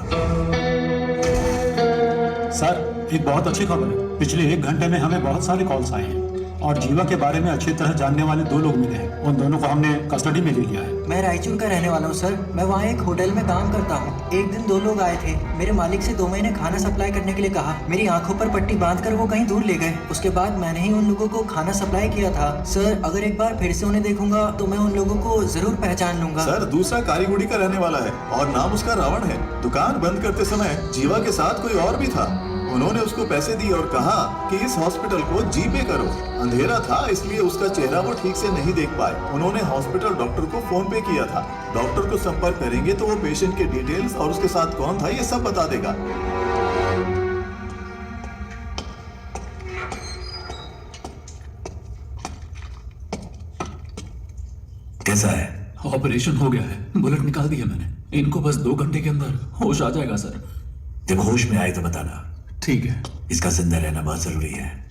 सर, एक बहुत अच्छी खबर है। पिछले 1 घंटे में हमें बहुत सारे कॉल्स आए हैं और जीवा के बारे में अच्छी तरह जानने वाले 2 लोग मिले हैं। उन दोनों को हमने कस्टडी में ले लिया है। मैं रायचूर का रहने वाला हूँ सर। मैं वहाँ एक होटल में काम करता हूँ। एक दिन 2 लोग आए थे। मेरे मालिक से 2 महीने खाना सप्लाई करने के लिए कहा। मेरी आंखों पर पट्टी बांधकर वो कहीं दूर ले गए। उसके बाद मैंने ही उन लोगों को खाना सप्लाई किया था। सर, अगर एक बार फिर से उन्हें देखूंगा तो मैं उन लोगों को जरूर पहचान लूंगा। सर, दूसरा कारीगुड़ी का रहने वाला है और नाम उसका रावण है। दुकान बंद करते समय जीवा के साथ कोई और भी था। उन्होंने उसको पैसे दिए और कहा कि इस हॉस्पिटल को जीपे करो। अंधेरा था इसलिए उसका चेहरा वो ठीक से नहीं देख पाए। उन्होंने हॉस्पिटल डॉक्टर को फोन पे किया था। डॉक्टर को संपर्क करेंगे तो वो पेशेंट के डिटेल्स और उसके साथ कौन था ये सब बता देगा। कैसा है? ऑपरेशन हो गया है, बुलेट निकाल दिया मैंने। इनको बस 2 घंटे के अंदर होश आ जाएगा सर। जब होश में आए तो बताना। ठीक है। इसका जिंदा रहना बहुत जरूरी है।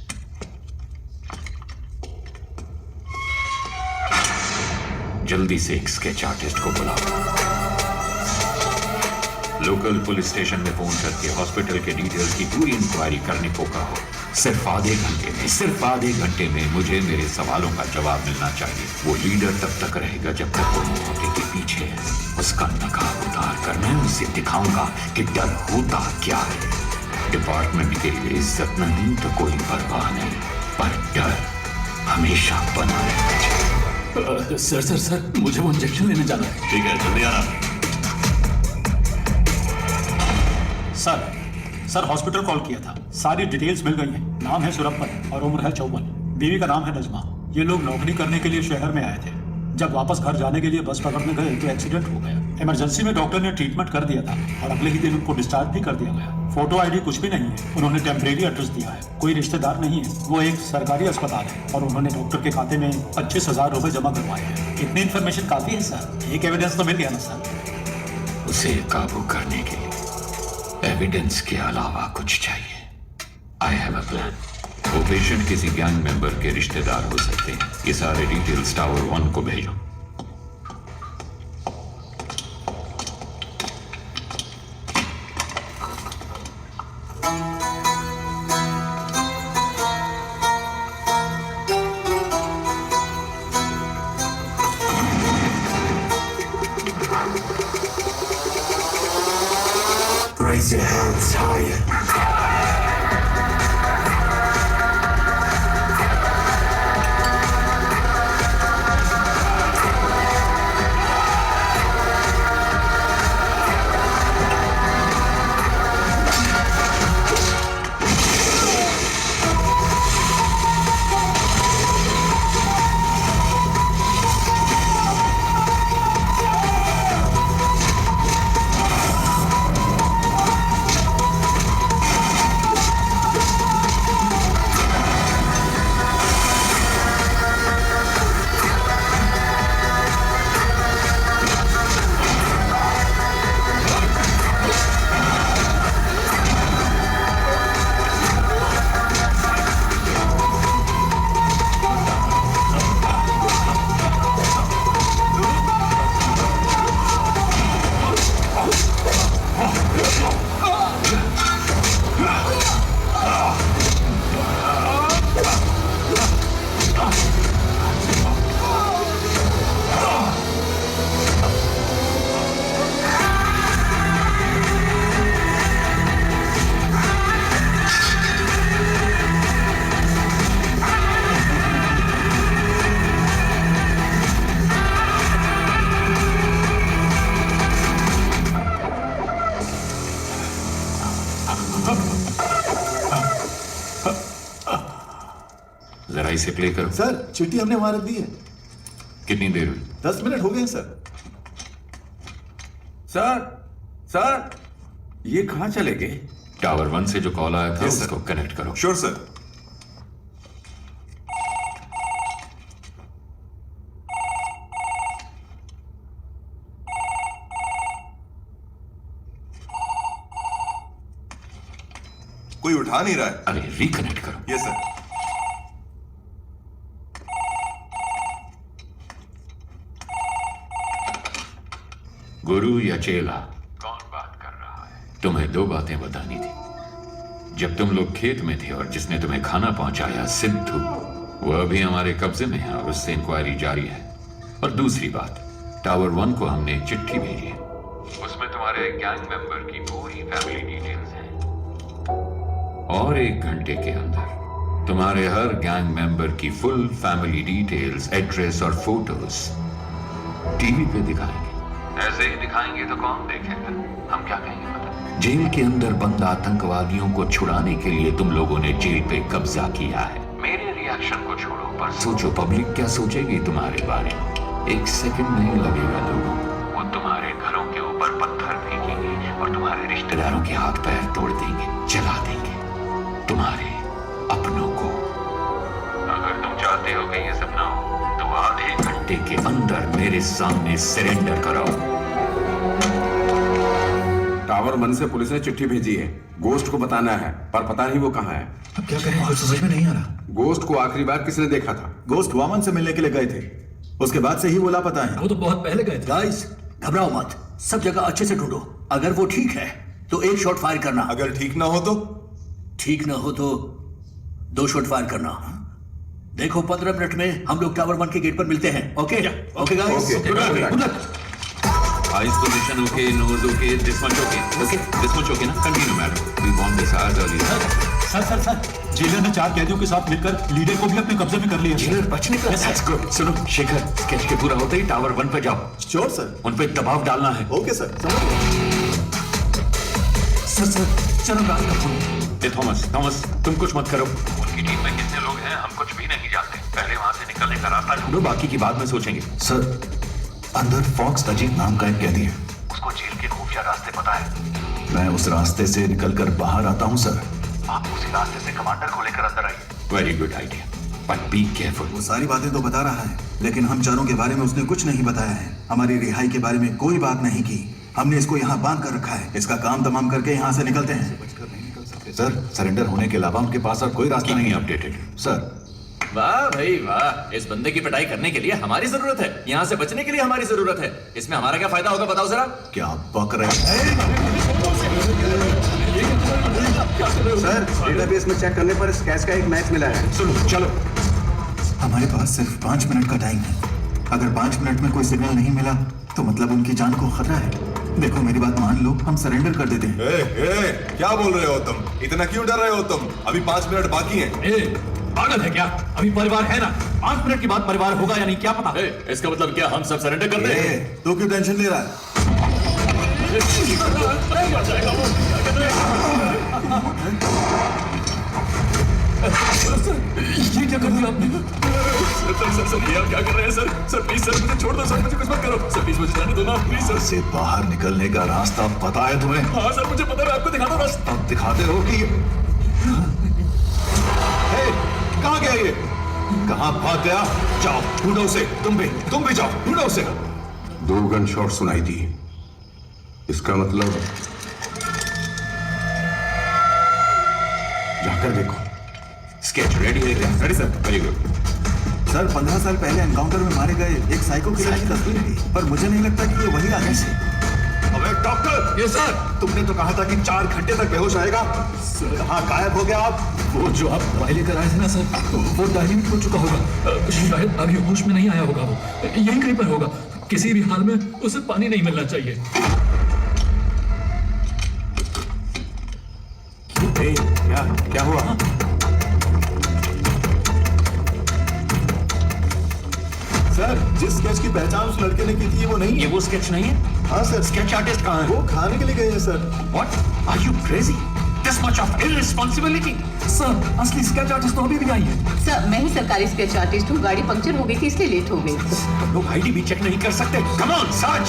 जल्दी से एक स्केच आर्टिस्ट को बुलाओ। लोकल पुलिस स्टेशन में फोन करके हॉस्पिटल के डिटेल्स की पूरी इंक्वायरी करने को कहो। सिर्फ आधे घंटे में मुझे मेरे सवालों का जवाब मिलना चाहिए। वो लीडर तब तक रहेगा जब तक वो मौके के पीछे है। उसका नकाब उतार कर मैं उसे दिखाऊंगा कि डर होता क्या है। डिपार्टमेंट के लिए इज्जत नहीं तो कोई परवाह नहीं, पर डर हमेशा बना रहना चाहिए। सर, मुझे वो इंजेक्शन लेने जाना है। ठीक है, जल्दी आना। सर, हॉस्पिटल कॉल किया था। सारी डिटेल्स मिल गई हैं। नाम है सुरप्पन और उम्र है 54। बीवी का नाम है नजमा। ये लोग नौकरी करने के लिए शहर में आए थे। जब वापस घर जाने के लिए बस पकड़ने गए तो एक्सीडेंट हो गया। इमरजेंसी में डॉक्टर ने ट्रीटमेंट कर दिया था और अगले ही दिन उनको डिस्चार्ज भी कर दिया गया। फोटो आईडी कुछ भी नहीं है। उन्होंने टेम्परेरी एड्रेस दिया है। कोई रिश्तेदार नहीं है। वो एक सरकारी अस्पताल है और उन्होंने डॉक्टर के खाते में 25,000 रुपए जमा करवाए हैं। इतनी इन्फॉर्मेशन काफी है सर। एक एविडेंस तो मिल गया ना सर। उसे काबू करने के लिए एविडेंस के अलावा कुछ चाहिए। I have a plan. वो पेशेंट किसी गैंग मेंबर के रिश्तेदार हो सकते हैं। ये सारे डिटेल्स टावर 1 को भेजो। Raise your hands higher. जरा इसे प्ले करो। सर, चिट्ठी हमने वहां रख दी है। कितनी देर हुई? 10 मिनट हो गए हैं सर। सर, ये कहां चले गए? टावर 1 से जो कॉल आया था उसको कनेक्ट करो। Sure sir. कोई उठा नहीं रहा है। अरे रिकनेक्ट करो। Yes sir. गुरु या चेला? कौन बात कर रहा है? तुम्हें 2 बातें बतानी थी। जब तुम लोग खेत में थे और जिसने तुम्हें खाना पहुंचाया सिद्धू, वह भी हमारे कब्जे में है और उससे इंक्वायरी जारी है। और दूसरी बात, टावर 1 को हमने एक चिट्ठी भेजी है, उसमें तुम्हारे गैंग मेंबर की पूरी फैमिली डिटेल्स हैं और 1 घंटे के अंदर तुम्हारे हर गैंग मेंबर की फुल फैमिली डिटेल्स, एड्रेस और फोटोज टीवी पे दिखाएंगे। ऐसे ही दिखाएंगे तो कौन देखेगा? हम क्या कहेंगे पता? जेल के अंदर बंद आतंकवादियों को छुड़ाने के लिए तुम लोगों ने जेल पे कब्जा किया है। मेरे रिएक्शन को छोड़ो, पर सोचो पब्लिक क्या सोचेगी तुम्हारे बारे में। 1 सेकंड नहीं लगेगा लोगों को, वो तुम्हारे घरों के ऊपर पत्थर फेंकेंगे और तुम्हारे रिश्तेदारों के हाथ पैर तोड़ देंगे, जला देंगे तुम्हारे अपनों को। अगर तुम चाहते हो कि ये सब ना हो तो आधे घंटे के अंदर मेरे सामने सरेंडर कराओ। टावर 1 से पुलिस ने चिट्ठी भेजी है, गोस्ट को बताना है, पर पता नहीं वो कहाँ है। अब क्या करें, कुछ समझ में नहीं आ रहा। गोस्ट को आखिरी बार किसने देखा था? गोस्ट वामन से मिलने के लिए गए थे, उसके बाद से ही वो लापता है। वो तो बहुत पहले गए थे। गाइस घबराओ मत, सब जगह अच्छे से ढूंढो। अगर वो ठीक है तो 1 शॉट फायर करना, अगर ठीक ना हो तो? ठीक ना हो तो 2 शॉट फायर करना। देखो 15 मिनट में हम लोग टावर 1 के गेट पर मिलते हैं। Okay okay guys, good luck. Eyes position okay, nose okay, this much okay, okay this much okay ना। Continue madam, we want this आज अर्ली। सर जेलर ने 4 कैदियों के साथ मिलकर लीडर को भी अपने कब्जे में कर लिया। जेलर बचने का दैट्स गुड। सुनो शेखर, स्केच के पूरा होते ही टावर 1 पे जाओ। Sure sir. उन पे दबाव डालना है। ओके सर, समझ गया। सर चलो रात का फोन। थॉमस तुम कुछ मत करो। उनकी टीम में कितने लोग हैं हम कुछ भी नहीं जानते। पहले वहां से निकलने का रास्ता ढूंढो, बाकी की बाद में सोचेंगे। सर, अंदर फॉक्स अजीत नाम का एक कैदी है, उसको जेल के खुफिया रास्ते पता है। मैं उस रास्ते से निकलकर बाहर आता हूं सर। आप उसी रास्ते से कमांडर को लेकर अंदर आइए। Very good idea, but be careful. वो सारी बातें तो बता रहा है, लेकिन हम चारों के बारे में उसने कुछ नहीं बताया है। हमारी रिहाई के बारे में कोई बात नहीं की। हमने इसको यहाँ बांध कर रखा है। इसका काम तमाम करके यहाँ से निकलते हैं। सर, सरेंडर होने के अलावा उनके पास और कोई रास्ता नहीं अपडेटेड सर। वाह भाई वाह, इस बंदे की पिटाई करने के लिए हमारी जरूरत है, यहाँ से बचने के लिए हमारी जरूरत है। इसमें हमारा क्या फायदा होगा बताओ जरा। क्या बक रहे हैं? सर, डेटाबेस में चेक करने पर इस कैश का एक मैच मिला है। सुनो चलो। हमारे पास सिर्फ 5 मिनट का टाइम है। अगर 5 मिनट में कोई सिग्नल नहीं मिला तो मतलब उनकी जान को खतरा है। देखो मेरी बात मान लो, हम सरेंडर कर देते हैं। क्या बोल रहे हो तुम? इतना क्यों डर रहे हो तुम? अभी 5 मिनट बाकी हैं। पागल है क्या? अभी परिवार है ना, 5 मिनट के बाद परिवार होगा या नहीं क्या पता। इसका मतलब क्या हम सब सरेंडर कर दें? तो क्यों टेंशन ले रहा है? ये क्या कर दिया आपने? सर ये आप क्या कर रहे हैं सर? सर प्लीज सर मुझे छोड़ दो सर, मुझे कुछ मत करो सर, प्लीज मुझे जाने दो ना प्लीज सर। से बाहर निकलने का रास्ता पता है तुम्हें? हाँ सर मुझे पता है, आपको दिखाता हूँ बस। अब दिखाते हो कि कहाँ गया ये? कहाँ भाग गया? जाओ ढूंढो उसे। तुम भी जाओ ढूंढो उसे। 2 गन शॉट सुनाई दी। इसका मतलब जाकर देखो। स्केच रेडी है क्या? Ready sir. Very good sir, 15 साल पहले एनकाउंटर में मारे गए एक साइको किलर की तस्वीर है, पर मुझे नहीं लगता कि ये वही आदमी है। अबे डॉक्टर! ये सर, तुमने तो कहा था कि 4 घंटे तक बेहोश रहेगा। कहाँ गायब हो गया आप? वो जो आप दवाई लेकर आए थे ना सर, वो डायल्यूट हो चुका होगा। शायद अभी होश में नहीं आया होगा। वो यहीं कहीं पर होगा। किसी भी हाल में उसे पानी नहीं मिलना चाहिए। क्या हुआ? सर, जिस स्केच की पहचान उस लड़के ने की थी वो नहीं है। ये वो स्केच नहीं है? हाँ सर। स्केच आर्टिस्ट कहाँ है? वो खाने के लिए गए हैं sir. What? Are you crazy? This much of irresponsibility? Sir, असली स्केच आर्टिस्ट तो अभी भी आई है। सर, मैं ही सरकारी स्केच आर्टिस्ट हूँ। गाड़ी पंक्चर हो गई थी इसलिए लेट हो गई। लोग आईडी भी चेक नहीं कर सकते। Come on, search.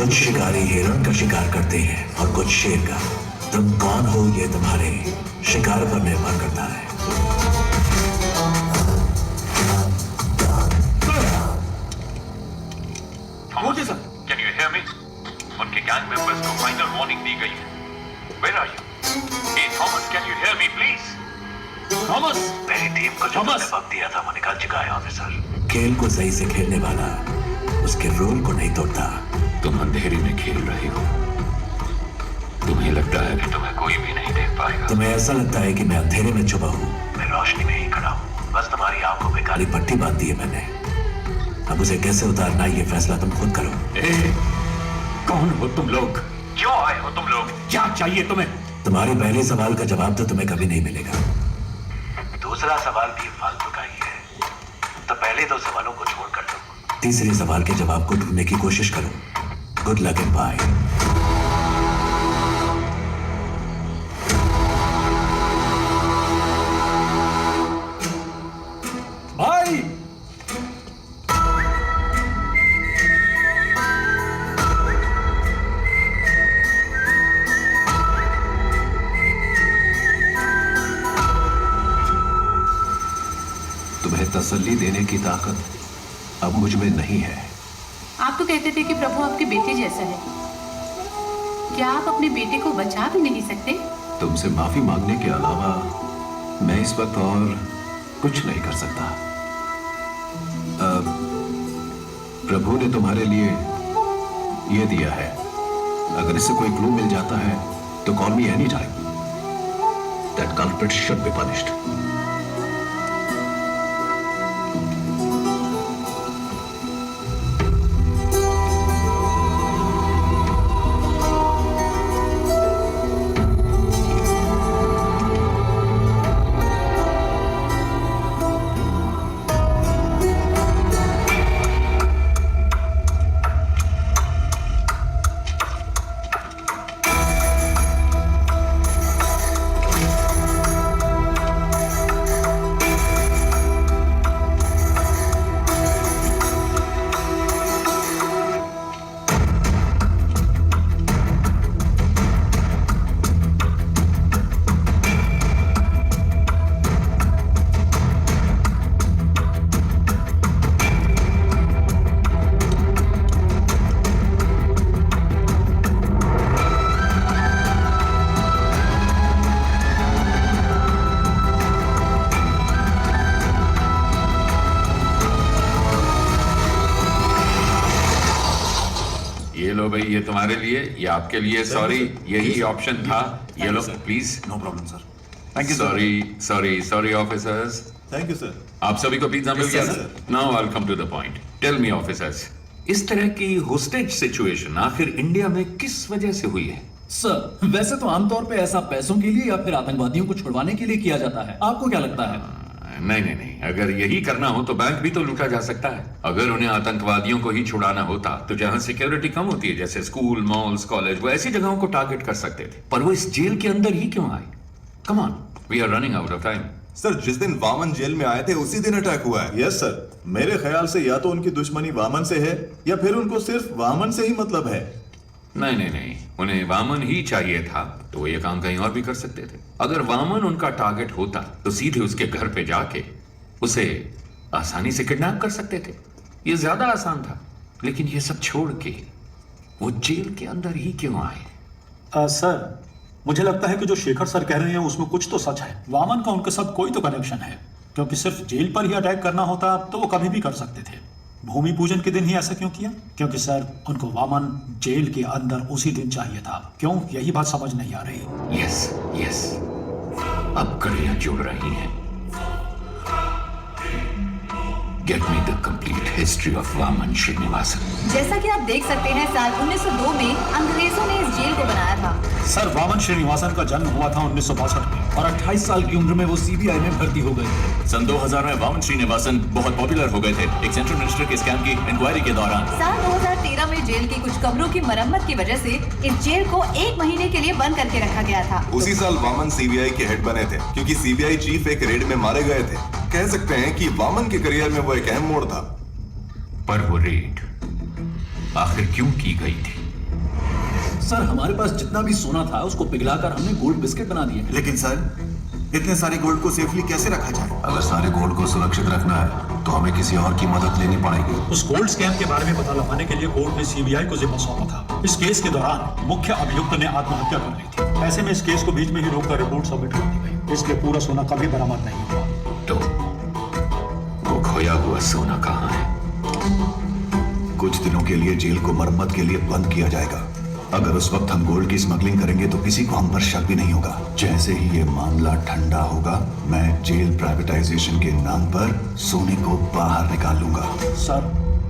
कुछ शिकारी हिरण का शिकार करते हैं और कुछ शेर का। तुम कौन हो ये तुम्हारे शिकार पर निर्भर करता है। Okay sir, can you hear me? उनके गैंग मेंबर्स को फाइनल वार्निंग दी गई है। Where are you? Hey Thomas, can you hear me please? Thomas, मेरी टीम को जो तुमने वक्त दिया था वो निकाल चुका है ऑफिसर। खेल को सही से खेलने वाला उसके रोल को नहीं तोड़ता। तुम अंधेरे में खेल रहे हो। तुम्हें लगता है कि तुम्हें कोई भी नहीं देख पाएगा। तुम्हें ऐसा लगता है कि मैं अंधेरे में छुपा हूँ। मैं रोशनी में ही खड़ा हूँ। बस तुम्हारी आंखों पे काली पट्टी बांध दी है मैंने। अब उसे कैसे उतारना ये फैसला तुम खुद करो। कौन हो तुम लोग? क्यों आए हो तुम लोग? क्या चाहिए तुम्हें? तुम्हारे पहले सवाल का जवाब तो तुम्हें कभी नहीं मिलेगा। दूसरा सवाल भी फालतू का ही है, तो पहले दो सवालों को छोड़कर दो। तीसरे सवाल के जवाब को ढूंढने की कोशिश करो। Good luck and bye. भाई, तुम्हें तसल्ली देने की ताकत अब मुझ में नहीं है। आप तो कहते थे कि प्रभु आपके बेटे जैसा है। क्या आप अपने बेटे को बचा भी नहीं सकते? तुमसे माफी मांगने के अलावा मैं इस वक्त और कुछ नहीं कर सकता। प्रभु ने तुम्हारे लिए ये दिया है। अगर इससे कोई क्लू मिल जाता है तो call me any time. That culprit should be punished. भाई ये तुम्हारे लिए, ये आपके लिए। सॉरी, यही ऑप्शन था। ये लो please. No problem sir. Thank you. Sorry officers. Thank you sir. आप सभी को पिज्जा मिल गया? Now I will come to the point. Tell me officers, इस तरह की होस्टेज सिचुएशन आखिर इंडिया में किस वजह से हुई है? सर, वैसे तो आमतौर पे ऐसा पैसों के लिए या फिर आतंकवादियों को छुड़वाने के लिए किया जाता है। आपको क्या लगता है? नहीं, अगर यही करना हो तो बैंक भी तो लूटा जा सकता है। अगर उन्हें आतंकवादियों को ही छुड़ाना होता तो जहां सिक्योरिटी कम होती है, जैसे स्कूल, मॉल्स, कॉलेज, वो ऐसी जगहों को टारगेट कर सकते थे। पर वो इस जेल के अंदर ही क्यों आए? Come on, we are running out of time. Sir, जिस दिन वामन जेल में आए थे उसी दिन अटैक हुआ है। यस सर, मेरे ख्याल से या तो उनकी दुश्मनी वामन से है या फिर उनको सिर्फ वामन से ही मतलब है। नहीं, उन्हें वामन ही चाहिए था तो वो ये काम कहीं और भी कर सकते थे। अगर वामन उनका टारगेट होता तो सीधे उसके घर पे जाके उसे आसानी से किडनैप कर सकते थे। ये ज्यादा आसान था। लेकिन ये सब छोड़ के वो जेल के अंदर ही क्यों आए? सर, मुझे लगता है कि जो शेखर सर कह रहे हैं उसमें कुछ तो सच है। वामन का उनके साथ कोई तो कनेक्शन है, क्योंकि सिर्फ जेल पर ही अटैक करना होता तो वो कभी भी कर सकते थे। भूमि पूजन के दिन ही ऐसा क्यों किया? क्योंकि सर, उनको वामन जेल के अंदर उसी दिन चाहिए था। क्यों? यही बात समझ नहीं आ रही। यस, अब कड़ियां जुड़ रही हैं। Get me the complete history of Vaman Srinivasan. जैसा कि आप देख सकते हैं, साल 1902 में अंग्रेजों ने इस जेल को बनाया था। सर, वामन श्रीनिवासन का जन्म हुआ था 1962 में और 28 साल की उम्र में वो सीबीआई में भर्ती हो गए। सन 2000 में वामन श्रीनिवासन बहुत पॉपुलर हो गए थे एक सेंट्रल मिनिस्टर के स्कैम की इंक्वायरी के दौरान। साल 2013 में जेल की कुछ कमरों की मरम्मत की वजह से इस जेल को 1 महीने के लिए बंद करके रखा गया था। उसी साल वामन सीबीआई के हेड बने थे, क्योंकि सीबीआई चीफ एक रेड में मारे गए थे। कह सकते हैं कि वामन के करियर में वो एक अहम मोड़ था। पर वो रेड आखिर क्यों की गई थी? सर हमारे पास जितना भी सोना था उसको पिघलाकर हमने गोल्ड बिस्किट बना दिए। लेकिन सर इतने सारे गोल्ड को सेफली कैसे रखा जाए? अगर सारे गोल्ड को सुरक्षित रखना है तो हमें किसी और की मदद लेनी पड़ेगी। उस गोल्ड स्कैम के बारे में पता लगाने के लिए कोर्ट ने सीबीआई को जिम्मा सौंपा था। इस केस के दौरान मुख्य अभियुक्त ने आत्महत्या कर ली थी। ऐसे में इस केस को बीच में ही रोककर रिपोर्ट सबमिट कर दी गई। इसलिए पूरा सोना कभी बरामद नहीं हुआ। तो वो खोया हुआ सोना कहाँ है? कुछ दिनों के लिए जेल को मरम्मत के लिए बंद किया जाएगा। अगर उस वक्त हम गोल्ड की स्मगलिंग करेंगे तो किसी को हम पर शक भी नहीं होगा। जैसे ही ये मामला ठंडा होगा मैं जेल प्राइवेटाइजेशन के नाम पर सोने को बाहर निकाल लूंगा। सर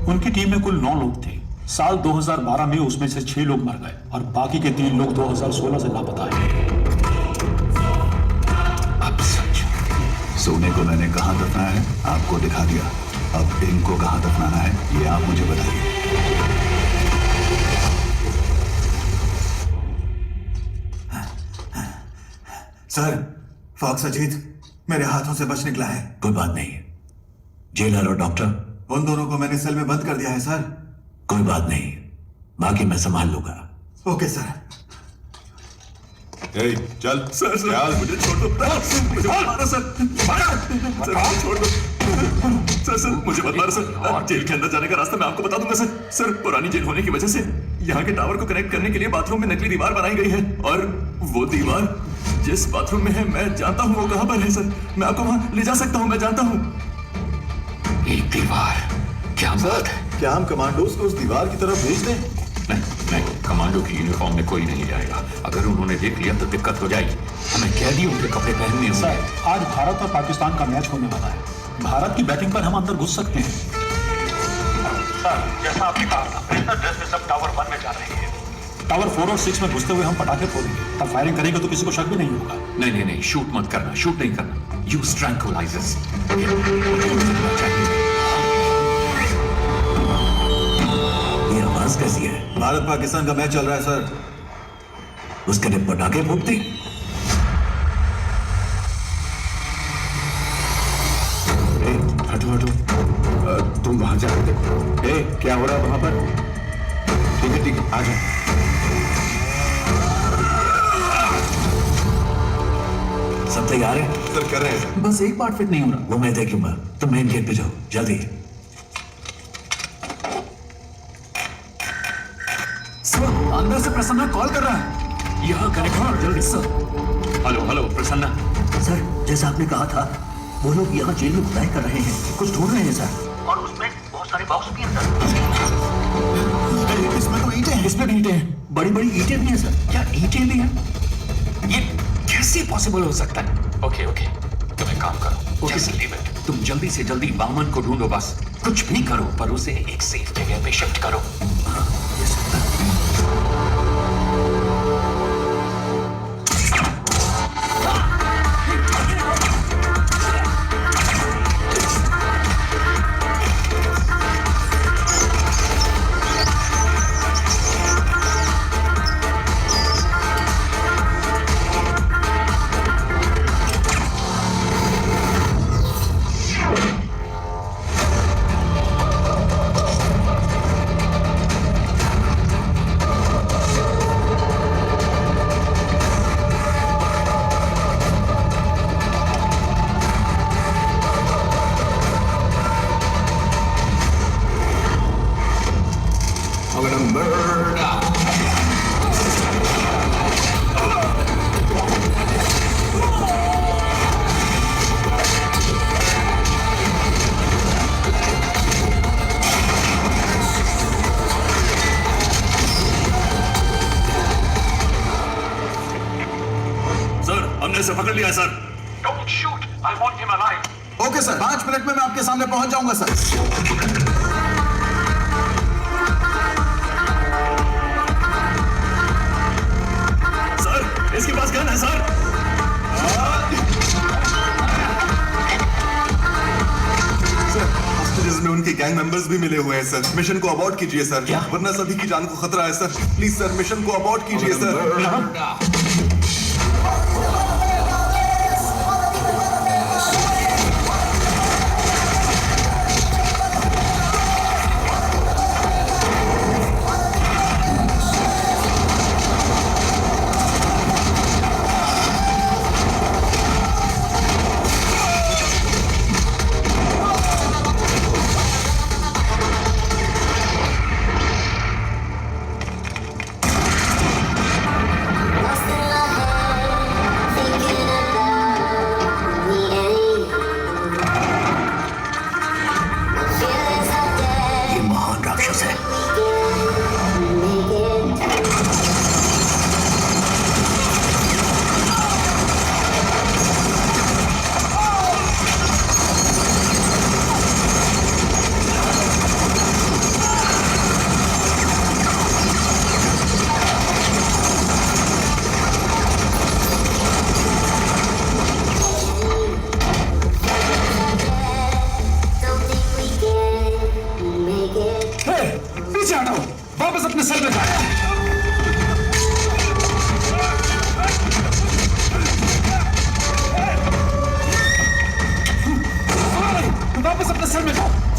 उनकी टीम में कुल 9 लोग थे। साल 2012 में उसमें से 6 लोग मर गए और बाकी के 3 लोग 2016 से लापता हैं। अब सच सोने को मैंने कहाँ दफनाया है आपको दिखा दिया। अब इनको कहाँ दफनाना है ये आप मुझे बताइए। सर फॉक्स अजीत मेरे हाथों से बच निकला है। कोई बात नहीं, जेलर और डॉक्टर उन दोनों को मैंने सेल में बंद कर दिया है सर। कोई बात नहीं, बाकी मैं संभाल लूंगा। Okay sir. ए, चल सर यार मुझे छोड़ दो। मुझे मत मारो सर। सर मुझे छोड़ दो। सर मुझे मत मारो सर। जेल के अंदर जाने का रास्ता मैं आपको बता दूंगा सर। सर पुरानी जेल होने की वजह से यहाँ के टावर को कनेक्ट करने के लिए बाथरूम में नकली दीवार बनाई गई है और वो दीवार जिस बाथरूम में है मैं जानता हूँ वो कहाँ पर है सर। मैं आपको वहाँ ले जा सकता हूँ, मैं जानता हूँ। एक दीवार, क्या बात है? क्या हम कमांडोज को उस दीवार की तरफ भेज दें? नहीं, कमांडो की यूनिफॉर्म में कोई नहीं जाएगा। अगर उन्होंने देख लिया तो दिक्कत हो जाएगी। हमें कैदियों के कपड़े पहनने होंगे। सर आज भारत और पाकिस्तान का मैच होने वाला है। भारत की बैटिंग पर हम अंदर घुस सकते हैं। सर जैसा आपने कहा था प्रिजनर ड्रेस में सब टावर 1 में जा रहे हैं। टावर 4 और 6 में घुसते हुए हम पटाखे फोड़ेंगे। तब फायरिंग करेंगे तो किसी को शक भी नहीं होगा। नहीं, शूट मत करना, शूट नहीं करना। Use tranquillisers. ये आवाज कैसी है? भारत पाकिस्तान का मैच चल रहा है सर। उसके लिए पटाखे फूटते? हटो तुम वहां जा रहे थे। क्या हो रहा है वहां पर? ठीक है आ जाओ। सब तैयार है? सर कर रहे हैं। बस एक पार्ट फिट नहीं हो रहा। वो मैं देख लूंगा, तुम मेन गेट पे जाओ जल्दी। सर अंदर से प्रसन्ना कॉल कर रहा है। यहाँ कनेक्ट जल्दी सर। हेलो प्रसन्ना। सर जैसा आपने कहा था वो लोग यहाँ जेल में खुदाई कर रहे हैं, कुछ ढूंढ रहे हैं सर। और उसमें बहुत सारे बॉक्स भी हैं सर। इसमें तो ईंटें हैं। इसमें भी ईंटें हैं, बड़ी बड़ी ईंटें भी हैं सर। क्या ईंटें भी हैं? ये कैसे पॉसिबल हो सकता है? ओके तुम एक काम करो, जस्ट लीव इट। तुम जल्दी से जल्दी वामन को ढूंढो। बस कुछ भी करो पर उसे एक सेफ जगह पे शिफ्ट करो। से पकड़ लिया sir. Don't shoot. I want him alive. Okay sir, 5 minute में मैं आपके सामने पहुंच जाऊंगा सर। सर इसके पास गन है सर। में उनके गैंग मेंबर्स भी मिले हुए हैं सर। मिशन को अबॉर्ट कीजिए सर, वरना सभी की जान को खतरा है सर। प्लीज सर मिशन को अबॉर्ट कीजिए सर। वापस अपने सेल में जाओ। वापस अपने सेल में जाओ।